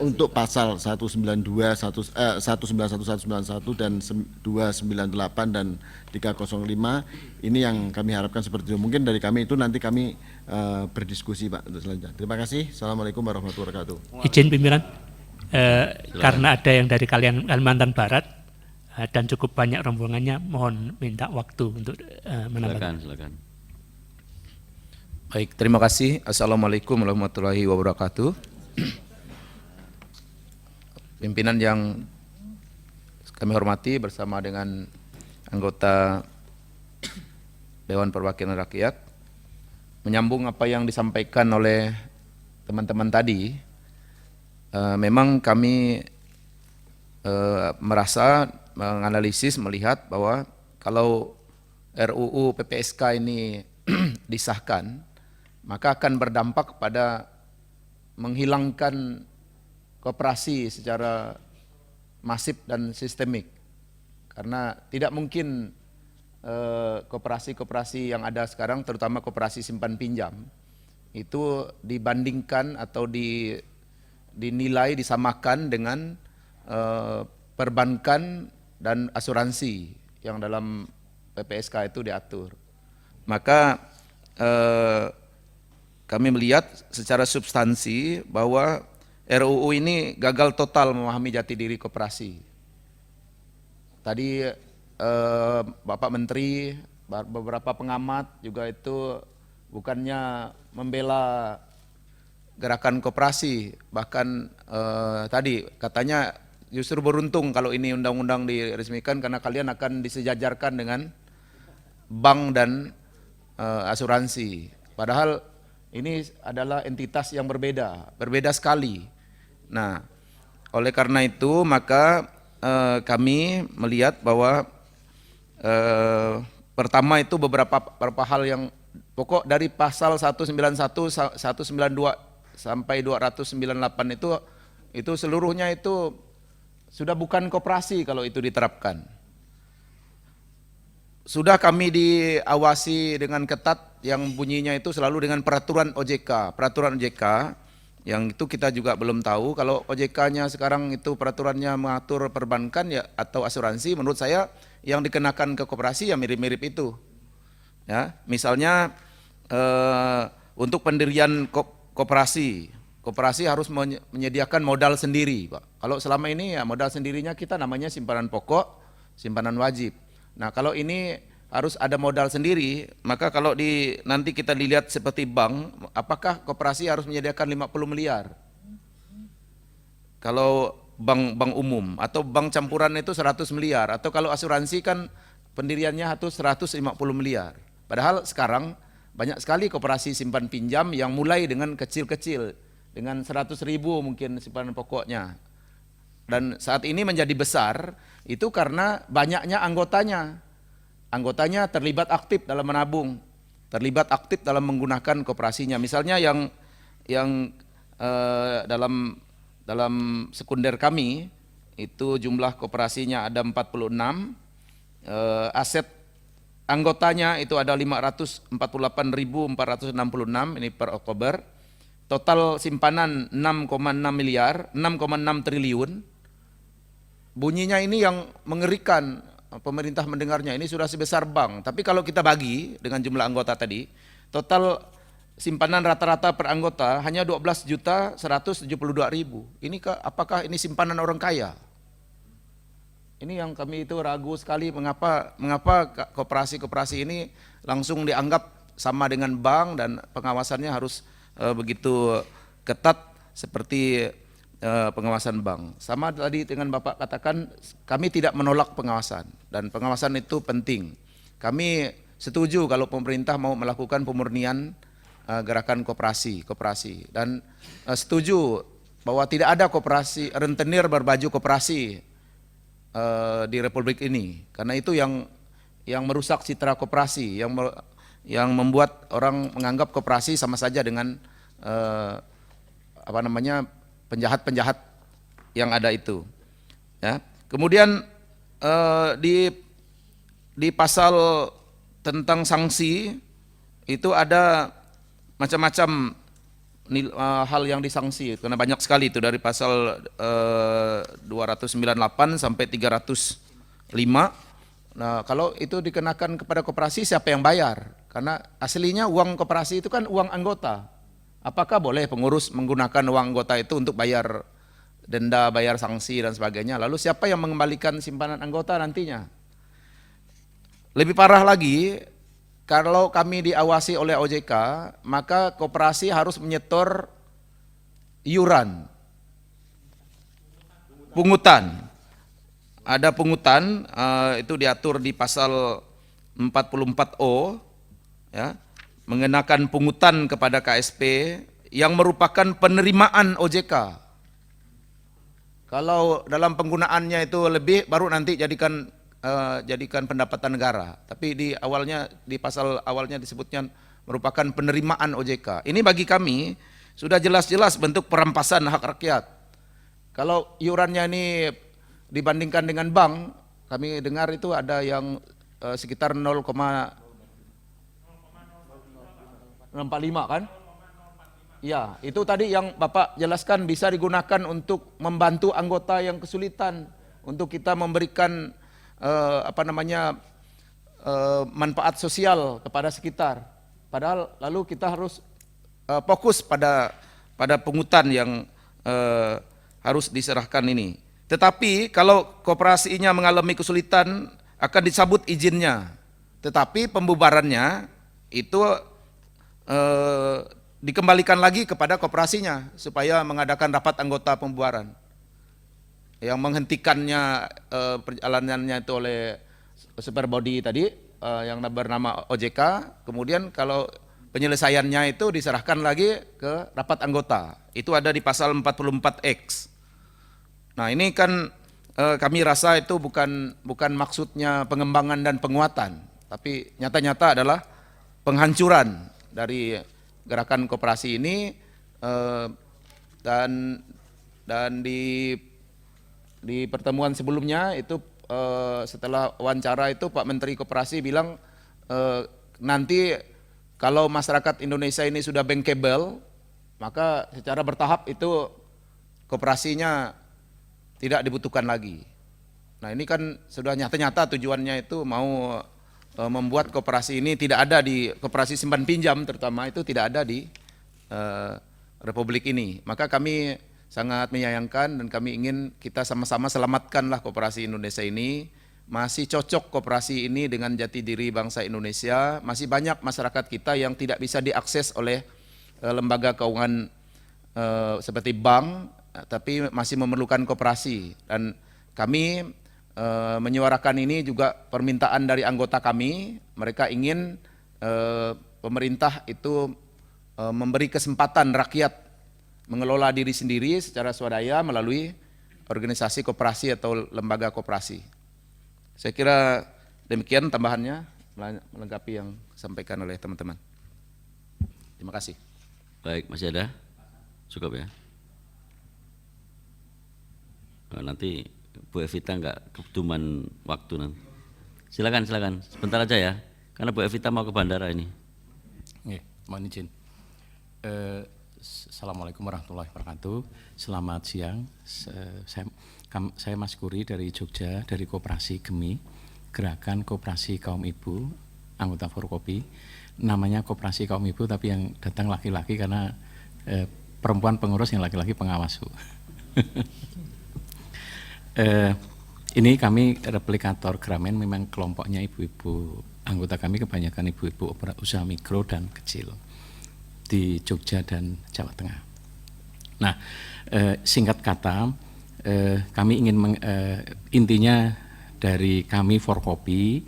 untuk pasal 192, 191, 191 dan 298 dan 305. Ini yang kami harapkan seperti itu. Mungkin dari kami itu nanti kami berdiskusi Pak untuk selanjutnya. Terima kasih. Assalamualaikum warahmatullahi wabarakatuh. Izin pimpinan, karena ada yang dari Kalimantan Barat dan cukup banyak rombongannya, mohon minta waktu untuk menambahkan. Silakan. Baik, terima kasih. Assalamualaikum warahmatullahi wabarakatuh. Pimpinan yang kami hormati bersama dengan anggota Dewan Perwakilan Rakyat, menyambung apa yang disampaikan oleh teman-teman tadi, memang kami merasa menganalisis, melihat bahwa kalau RUU PPSK ini disahkan, maka akan berdampak pada menghilangkan koperasi secara masif dan sistemik. Karena tidak mungkin koperasi-koperasi yang ada sekarang, terutama koperasi simpan pinjam, itu dibandingkan atau dinilai, disamakan dengan perbankan dan asuransi yang dalam PPSK itu diatur. Maka kami melihat secara substansi bahwa RUU ini gagal total memahami jati diri koperasi. Tadi Bapak Menteri, beberapa pengamat juga itu bukannya membela gerakan koperasi, bahkan tadi katanya justru beruntung kalau ini undang-undang diresmikan karena kalian akan disejajarkan dengan bank dan asuransi. Padahal ini adalah entitas yang berbeda sekali. Nah, oleh karena itu maka kami melihat bahwa pertama itu beberapa hal yang pokok dari pasal 191, 192 sampai 298 itu seluruhnya itu sudah bukan koperasi kalau itu diterapkan. Sudah kami diawasi dengan ketat yang bunyinya itu selalu dengan peraturan OJK. Peraturan OJK yang itu kita juga belum tahu kalau OJK-nya sekarang itu peraturannya mengatur perbankan ya atau asuransi, menurut saya yang dikenakan ke koperasi ya mirip-mirip itu. Ya, misalnya untuk pendirian koperasi harus menyediakan modal sendiri, Pak. Kalau selama ini ya modal sendirinya kita namanya simpanan pokok, simpanan wajib. Nah, kalau ini harus ada modal sendiri, maka kalau nanti kita dilihat seperti bank, apakah koperasi harus menyediakan 50 miliar? Kalau bank umum atau bank campuran itu 100 miliar, atau kalau asuransi kan pendiriannya harus 150 miliar. Padahal sekarang banyak sekali koperasi simpan pinjam yang mulai dengan kecil-kecil, dengan 100.000 mungkin simpanan pokoknya. Dan saat ini menjadi besar itu karena banyaknya anggotanya. Anggotanya terlibat aktif dalam menabung, terlibat aktif dalam menggunakan koperasinya. Misalnya yang dalam sekunder kami itu jumlah koperasinya ada 46, aset anggotanya itu ada 548.466 ini per Oktober. Total simpanan 6,6 miliar, 6,6 triliun. Bunyinya ini yang mengerikan, pemerintah mendengarnya, ini sudah sebesar bank. Tapi kalau kita bagi dengan jumlah anggota tadi, total simpanan rata-rata per anggota hanya 12.172.000. Ini apakah ini simpanan orang kaya? Ini yang kami itu ragu sekali mengapa koperasi-koperasi ini langsung dianggap sama dengan bank dan pengawasannya harus begitu ketat seperti pengawasan bank. Sama tadi dengan Bapak katakan, kami tidak menolak pengawasan dan pengawasan itu penting. Kami setuju kalau pemerintah mau melakukan pemurnian gerakan koperasi dan setuju bahwa tidak ada koperasi rentenir berbaju koperasi di Republik ini, karena itu yang merusak citra koperasi, yang membuat orang menganggap koperasi sama saja dengan penjahat-penjahat yang ada itu. Ya. Kemudian di pasal tentang sanksi itu ada macam-macam hal yang disanksi, karena banyak sekali itu dari pasal 298 sampai 305. Nah, kalau itu dikenakan kepada koperasi, siapa yang bayar? Karena aslinya uang koperasi itu kan uang anggota. Apakah boleh pengurus menggunakan uang anggota itu untuk bayar denda, bayar sanksi dan sebagainya? Lalu siapa yang mengembalikan simpanan anggota nantinya? Lebih parah lagi, kalau kami diawasi oleh OJK, maka koperasi harus menyetor iuran, pungutan. Ada pungutan, itu diatur di pasal 44O, ya, mengenakan pungutan kepada KSP yang merupakan penerimaan OJK. Kalau dalam penggunaannya itu lebih, baru nanti jadikan pendapatan negara. Tapi di pasal awalnya disebutnya merupakan penerimaan OJK. Ini bagi kami sudah jelas-jelas bentuk perampasan hak rakyat. Kalau iurannya ini dibandingkan dengan bank, kami dengar itu ada yang sekitar 0,045 kan? Ya, itu tadi yang Bapak jelaskan bisa digunakan untuk membantu anggota yang kesulitan, untuk kita memberikan manfaat sosial kepada sekitar. Padahal lalu kita harus fokus pada pungutan yang harus diserahkan ini. Tetapi kalau koperasinya mengalami kesulitan akan dicabut izinnya. Tetapi pembubarannya itu dikembalikan lagi kepada koperasinya supaya mengadakan rapat anggota pembubaran. Yang menghentikannya perjalanannya itu oleh Superbody tadi yang bernama OJK, kemudian kalau penyelesaiannya itu diserahkan lagi ke rapat anggota. Itu ada di pasal 44X. Nah, ini kan kami rasa itu bukan maksudnya pengembangan dan penguatan, tapi nyata-nyata adalah penghancuran dari gerakan koperasi ini, dan di pertemuan sebelumnya itu setelah wawancara itu Pak Menteri Koperasi bilang nanti kalau masyarakat Indonesia ini sudah bankable, maka secara bertahap itu koperasinya tidak dibutuhkan lagi. Nah, ini kan sudah nyata-nyata tujuannya itu mau membuat koperasi ini tidak ada di koperasi simpan pinjam terutama itu tidak ada di Republik ini. Maka kami sangat menyayangkan dan kami ingin kita sama-sama selamatkanlah koperasi Indonesia ini. Masih cocok koperasi ini dengan jati diri bangsa Indonesia. Masih banyak masyarakat kita yang tidak bisa diakses oleh lembaga keuangan seperti bank, tapi masih memerlukan koperasi. Dan kami menyuarakan ini juga permintaan dari anggota kami. Mereka ingin pemerintah itu memberi kesempatan rakyat mengelola diri sendiri secara swadaya melalui organisasi koperasi atau lembaga koperasi. Saya kira demikian tambahannya melengkapi yang disampaikan oleh teman-teman. Terima kasih. Baik, masih ada? Cukup ya? Nah, nanti Bu Evita nggak kebetulan waktu nanti. Silakan, sebentar aja ya, karena Bu Evita mau ke bandara ini. Oke, mohon izin. Assalamualaikum warahmatullahi wabarakatuh. Selamat siang. Saya Mas Kuri dari Jogja, dari Koperasi GEMI, Gerakan Koperasi Kaum Ibu, anggota Forkopi. Namanya Koperasi Kaum Ibu, tapi yang datang laki-laki karena perempuan pengurus, yang laki-laki pengawas. Ini kami replikator Gramen, memang kelompoknya ibu-ibu, anggota kami kebanyakan ibu-ibu usaha mikro dan kecil di Jogja dan Jawa Tengah. Nah, singkat kata, kami ingin intinya dari kami Forkopi,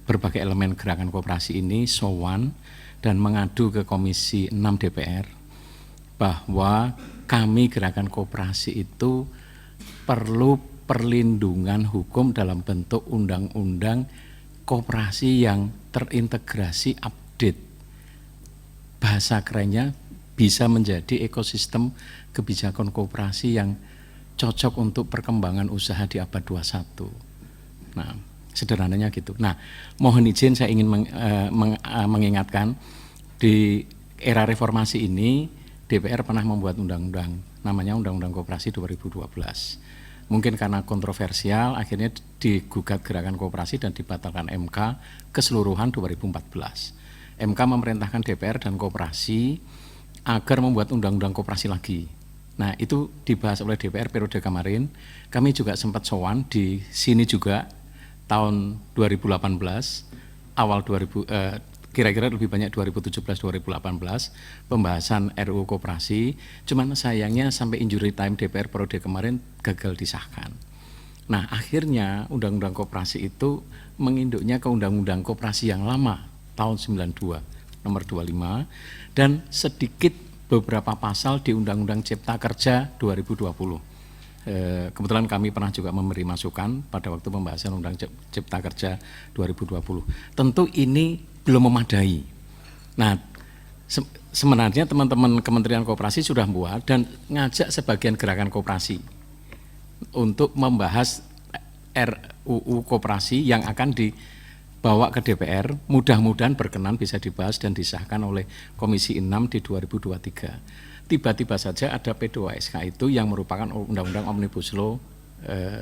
berbagai elemen gerakan koperasi ini sowan dan mengadu ke Komisi 6 DPR bahwa kami gerakan koperasi itu perlu perlindungan hukum dalam bentuk undang-undang koperasi yang terintegrasi update. Bahasa kerennya bisa menjadi ekosistem kebijakan koperasi yang cocok untuk perkembangan usaha di abad 21. Nah, sederhananya gitu. Nah, mohon izin saya ingin mengingatkan di era reformasi ini DPR pernah membuat undang-undang namanya Undang-Undang Koperasi 2012. Mungkin karena kontroversial akhirnya digugat gerakan koperasi dan dibatalkan MK keseluruhan 2014. MK memerintahkan DPR dan koperasi agar membuat undang-undang koperasi lagi. Nah, itu dibahas oleh DPR periode kemarin. Kami juga sempat sowan di sini juga tahun 2018, awal 2000, kira-kira lebih banyak 2017-2018 pembahasan RUU Koperasi. Cuman sayangnya sampai injury time DPR periode kemarin gagal disahkan. Nah, akhirnya Undang-Undang Koperasi itu menginduknya ke Undang-Undang Koperasi yang lama tahun 92 nomor 25 dan sedikit beberapa pasal di Undang-Undang Cipta Kerja 2020. Kebetulan kami pernah juga memberi masukan pada waktu pembahasan Undang Cipta Kerja 2020. Tentu ini belum memadai. Nah, sebenarnya teman-teman Kementerian Koperasi sudah buat dan ngajak sebagian gerakan koperasi untuk membahas RUU Koperasi yang akan dibawa ke DPR, mudah-mudahan berkenan bisa dibahas dan disahkan oleh Komisi 6 di 2023. Tiba-tiba saja ada P2SK itu yang merupakan Undang-Undang Omnibus Law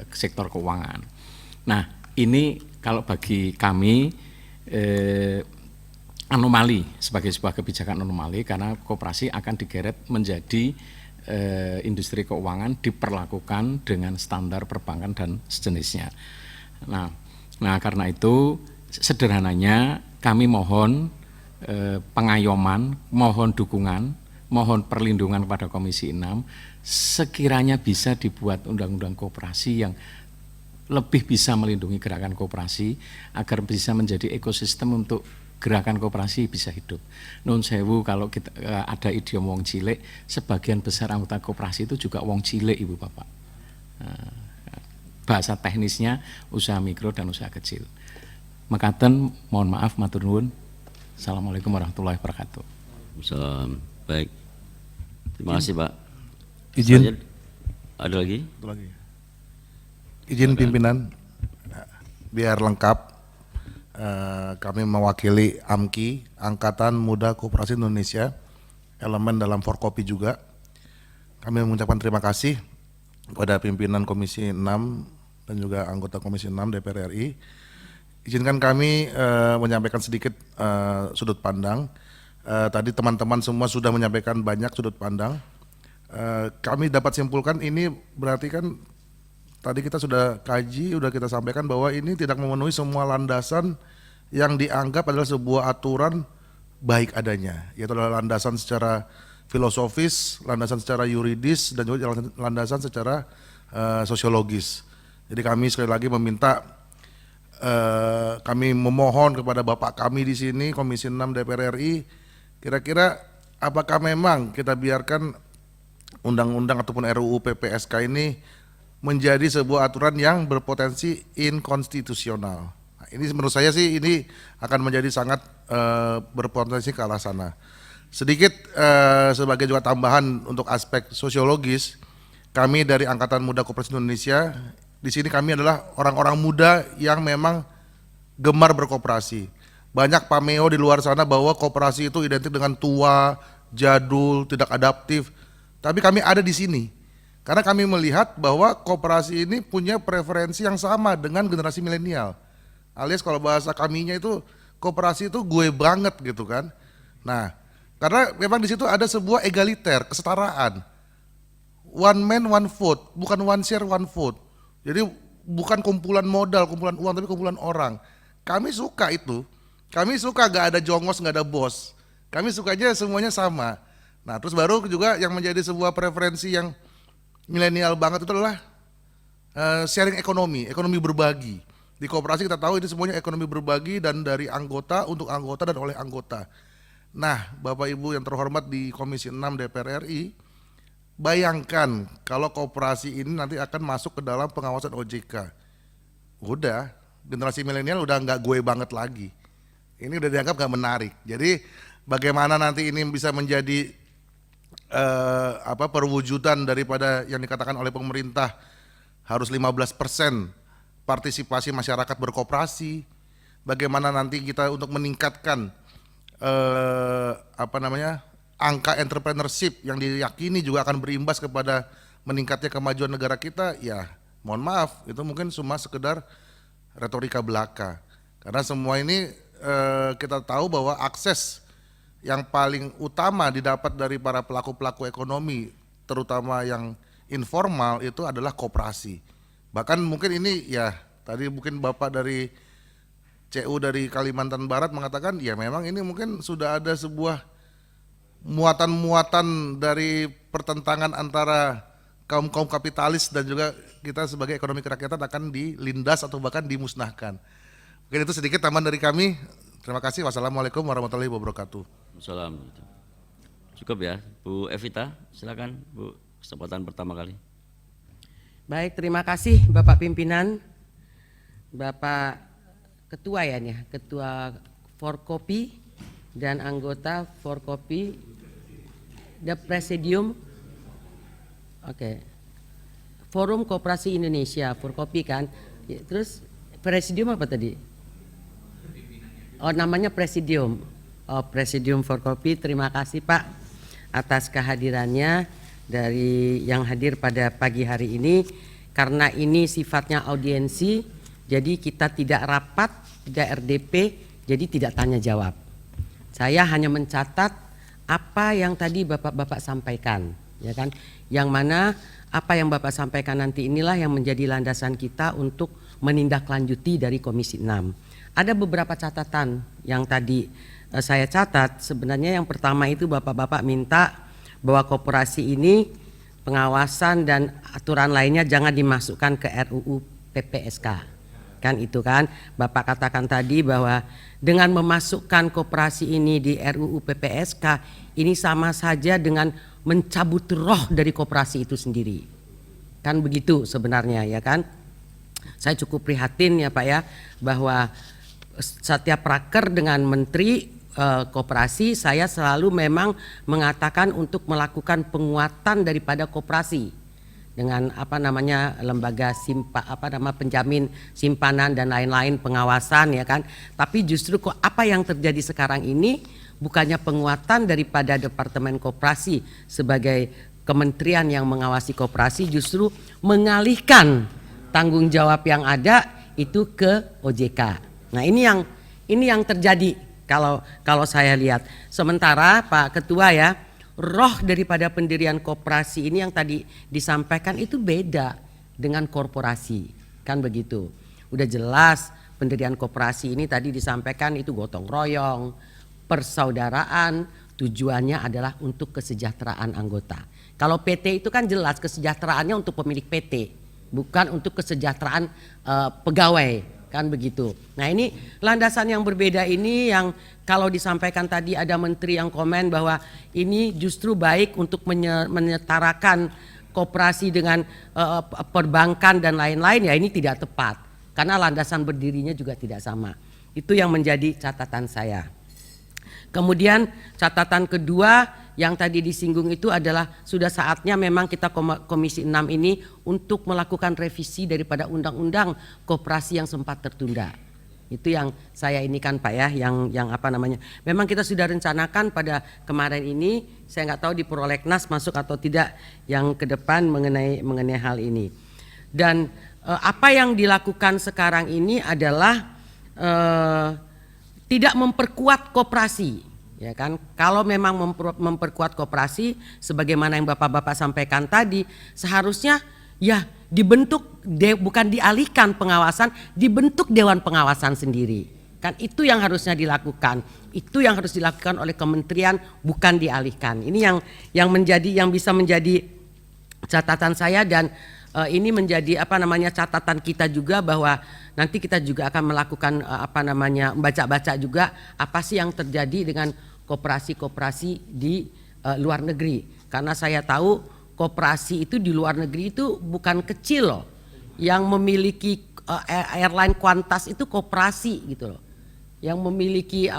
sektor keuangan. Nah, ini kalau bagi kami anomali, sebagai sebuah kebijakan anomali, karena koperasi akan digeret menjadi industri keuangan, diperlakukan dengan standar perbankan dan sejenisnya. Nah karena itu sederhananya kami mohon pengayoman, mohon dukungan, mohon perlindungan kepada Komisi 6, sekiranya bisa dibuat undang-undang koperasi yang lebih bisa melindungi gerakan koperasi agar bisa menjadi ekosistem untuk gerakan koperasi bisa hidup. Nun sewu, kalau kita ada idiom wong cilik, sebagian besar anggota koperasi itu juga wong cilik, Ibu Bapak. Bahasa teknisnya usaha mikro dan usaha kecil. Mekaten, mohon maaf, matur nuwun. Assalamualaikum warahmatullahi wabarakatuh. Salam. Baik. Terima kasih, Pak. Izin. Selanjutnya, ada lagi? Izin pimpinan, biar lengkap, kami mewakili AMKI, Angkatan Muda Koperasi Indonesia, elemen dalam Forkopi juga. Kami mengucapkan terima kasih kepada pimpinan Komisi 6 dan juga anggota Komisi 6 DPR RI. Izinkan kami menyampaikan sedikit sudut pandang. Tadi teman-teman semua sudah menyampaikan banyak sudut pandang. Kami dapat simpulkan ini berarti kan tadi kita sudah kaji, sudah kita sampaikan bahwa ini tidak memenuhi semua landasan yang dianggap adalah sebuah aturan baik adanya, yaitu adalah landasan secara filosofis, landasan secara yuridis, dan juga landasan secara sosiologis. Jadi kami sekali lagi meminta, kami memohon kepada Bapak kami di sini, Komisi 6 DPR RI, kira-kira apakah memang kita biarkan undang-undang ataupun RUU PPSK ini menjadi sebuah aturan yang berpotensi inkonstitusional. Nah, ini menurut saya sih ini akan menjadi sangat berpotensi ke arah sana. Sedikit sebagai juga tambahan untuk aspek sosiologis, kami dari Angkatan Muda Koperasi Indonesia, di sini kami adalah orang-orang muda yang memang gemar berkoperasi. Banyak pameo di luar sana bahwa koperasi itu identik dengan tua, jadul, tidak adaptif. Tapi kami ada di sini karena kami melihat bahwa koperasi ini punya preferensi yang sama dengan generasi milenial. Alias kalau bahasa kaminya itu koperasi itu gue banget gitu kan. Nah, karena memang di situ ada sebuah egaliter, kesetaraan. One man one vote, bukan one share one vote. Jadi bukan kumpulan modal, kumpulan uang, tapi kumpulan orang. Kami suka itu. Kami suka gak ada jongos, gak ada bos. Kami sukanya semuanya sama. Nah, terus baru juga yang menjadi sebuah preferensi yang milenial banget itu adalah sharing ekonomi berbagi. Di koperasi kita tahu ini semuanya ekonomi berbagi dan dari anggota untuk anggota dan oleh anggota. Nah, Bapak Ibu yang terhormat di Komisi 6 DPR RI, bayangkan kalau koperasi ini nanti akan masuk ke dalam pengawasan OJK. Udah, generasi milenial udah nggak gue banget lagi. Ini udah dianggap nggak menarik. Jadi bagaimana nanti ini bisa menjadi perwujudan daripada yang dikatakan oleh pemerintah harus 15% partisipasi masyarakat berkoperasi. Bagaimana nanti kita untuk meningkatkan angka entrepreneurship yang diyakini juga akan berimbas kepada meningkatnya kemajuan negara kita, ya mohon maaf itu mungkin cuma sekedar retorika belaka. Karena semua ini kita tahu bahwa akses yang paling utama didapat dari para pelaku-pelaku ekonomi, terutama yang informal, itu adalah koperasi. Bahkan mungkin ini ya, tadi mungkin Bapak dari CU dari Kalimantan Barat mengatakan, ya memang ini mungkin sudah ada sebuah muatan-muatan dari pertentangan antara kaum-kaum kapitalis dan juga kita sebagai ekonomi kerakyatan akan dilindas atau bahkan dimusnahkan. Mungkin itu sedikit tambahan dari kami. Terima kasih. Wassalamualaikum warahmatullahi wabarakatuh. Salam. Cukup ya, Bu Evita, silakan Bu, kesempatan pertama kali. Baik, terima kasih Bapak Pimpinan, Bapak Ketua ya nih, Ketua Forkopi dan anggota Forkopi, the Presidium, oke, Forum Koperasi Indonesia, Forkopi kan, terus Presidium apa tadi? Oh namanya Presidium. Oh Presidium Forkopi, terima kasih Pak atas kehadirannya dari yang hadir pada pagi hari ini. Karena ini sifatnya audiensi, jadi kita tidak rapat, tidak RDP, jadi tidak tanya jawab. Saya hanya mencatat apa yang tadi Bapak-bapak sampaikan, ya kan? Yang mana apa yang Bapak sampaikan nanti inilah yang menjadi landasan kita untuk menindaklanjuti dari Komisi 6. Ada beberapa catatan yang tadi saya catat. Sebenarnya yang pertama itu Bapak-bapak minta bahwa koperasi ini pengawasan dan aturan lainnya jangan dimasukkan ke RUU PPSK. Kan itu kan Bapak katakan tadi bahwa dengan memasukkan koperasi ini di RUU PPSK ini sama saja dengan mencabut roh dari koperasi itu sendiri. Kan begitu sebenarnya, ya kan? Saya cukup prihatin ya Pak ya, bahwa setiap raker dengan Menteri Koperasi saya selalu memang mengatakan untuk melakukan penguatan daripada koperasi dengan lembaga penjamin simpanan dan lain-lain, pengawasan, ya kan. Tapi justru kok apa yang terjadi sekarang ini bukannya penguatan daripada Departemen Koperasi sebagai kementerian yang mengawasi koperasi, justru mengalihkan tanggung jawab yang ada itu ke OJK. Nah, ini yang terjadi kalau saya lihat. Sementara Pak Ketua ya, roh daripada pendirian koperasi ini yang tadi disampaikan itu beda dengan korporasi, kan begitu. Udah jelas pendirian koperasi ini tadi disampaikan itu gotong royong, persaudaraan, tujuannya adalah untuk kesejahteraan anggota. Kalau PT itu kan jelas kesejahteraannya untuk pemilik PT, bukan untuk kesejahteraan pegawai, kan begitu. Nah, ini landasan yang berbeda ini yang kalau disampaikan tadi ada menteri yang komen bahwa ini justru baik untuk menyetarakan koperasi dengan perbankan dan lain-lain, ya ini tidak tepat karena landasan berdirinya juga tidak sama. Itu yang menjadi catatan saya. Kemudian catatan kedua yang tadi disinggung itu adalah sudah saatnya memang kita Komisi 6 ini untuk melakukan revisi daripada undang-undang koperasi yang sempat tertunda. Itu yang saya ini kan Pak ya, yang memang kita sudah rencanakan pada kemarin ini, saya nggak tahu di Prolegnas masuk atau tidak yang ke depan mengenai hal ini. Dan apa yang dilakukan sekarang ini adalah tidak memperkuat koperasi. Ya kan, kalau memang memperkuat koperasi sebagaimana yang Bapak-bapak sampaikan tadi, seharusnya ya dibentuk bukan dialihkan pengawasan, dibentuk dewan pengawasan sendiri. Kan itu yang harusnya dilakukan. Itu yang harus dilakukan oleh kementerian, bukan dialihkan. Ini yang bisa menjadi catatan saya, dan ini menjadi catatan kita juga bahwa nanti kita juga akan melakukan baca-baca juga apa sih yang terjadi dengan koperasi-koperasi di luar negeri. Karena saya tahu koperasi itu di luar negeri itu bukan kecil loh. Yang memiliki airline Qantas itu koperasi gitu loh. Yang memiliki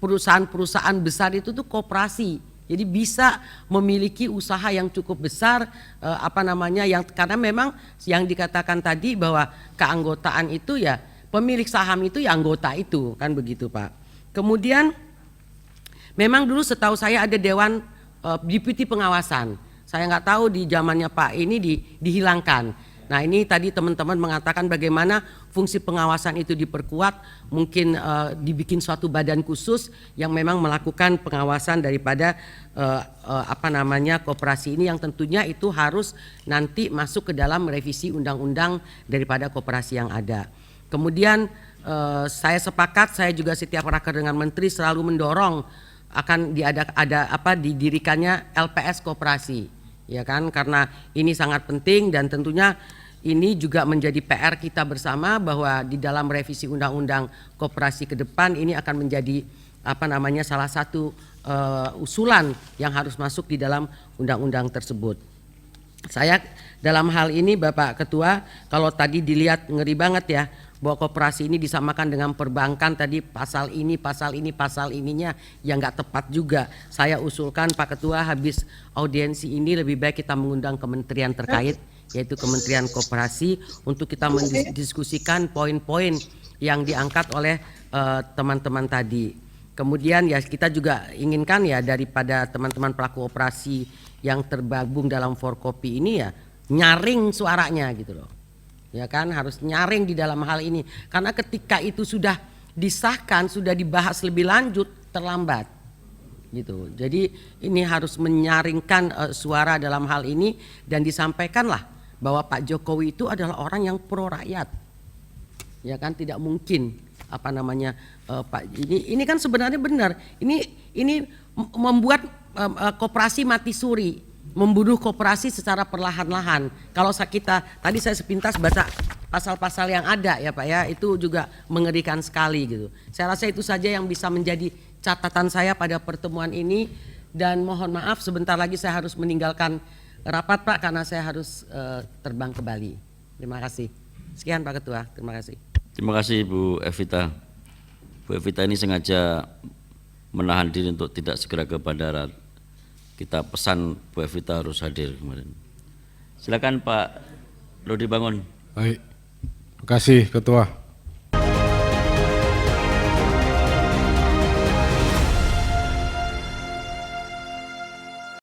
perusahaan-perusahaan besar itu tuh koperasi. Jadi bisa memiliki usaha yang cukup besar karena memang yang dikatakan tadi bahwa keanggotaan itu ya pemilik saham itu ya anggota itu, kan begitu Pak. Kemudian memang dulu setahu saya ada dewan deputi pengawasan. Saya nggak tahu di zamannya Pak ini dihilangkan. Nah, ini tadi teman-teman mengatakan bagaimana fungsi pengawasan itu diperkuat, mungkin dibikin suatu badan khusus yang memang melakukan pengawasan daripada koperasi ini, yang tentunya itu harus nanti masuk ke dalam revisi undang-undang daripada koperasi yang ada. Kemudian saya sepakat, saya juga setiap raker dengan menteri selalu mendorong akan didirikannya LPS koperasi, ya kan, karena ini sangat penting dan tentunya ini juga menjadi PR kita bersama bahwa di dalam revisi undang-undang koperasi ke depan ini akan menjadi salah satu usulan yang harus masuk di dalam undang-undang tersebut. Saya dalam hal ini Bapak Ketua, kalau tadi dilihat ngeri banget ya bahwa koperasi ini disamakan dengan perbankan, tadi pasal ininya yang nggak tepat juga. Saya usulkan Pak Ketua, habis audiensi ini lebih baik kita mengundang kementerian terkait, yaitu Kementerian Koperasi, untuk kita mendiskusikan poin-poin yang diangkat oleh teman-teman tadi. Kemudian ya kita juga inginkan ya daripada teman-teman pelaku operasi yang tergabung dalam Forkopi ini ya nyaring suaranya gitu loh. Ya kan, harus nyaring di dalam hal ini. Karena ketika itu sudah disahkan, sudah dibahas lebih lanjut, terlambat gitu. Jadi ini harus menyaringkan suara dalam hal ini dan disampaikanlah bahwa Pak Jokowi itu adalah orang yang pro rakyat. Ya kan, tidak mungkin Pak ini kan sebenarnya benar. Ini membuat koperasi mati suri, membunuh koperasi secara perlahan-lahan. Kalau kita tadi saya sepintas baca pasal-pasal yang ada ya Pak ya, itu juga mengerikan sekali gitu. Saya rasa itu saja yang bisa menjadi catatan saya pada pertemuan ini, dan mohon maaf sebentar lagi saya harus meninggalkan rapat Pak karena saya harus terbang ke Bali. Terima kasih. Sekian Pak Ketua, terima kasih. Terima kasih Bu Evita. Bu Evita ini sengaja menahan diri untuk tidak segera ke bandara. Kita pesan Bu Evita harus hadir kemarin. Silakan Pak Lodi Bangun. Baik, terima kasih Ketua.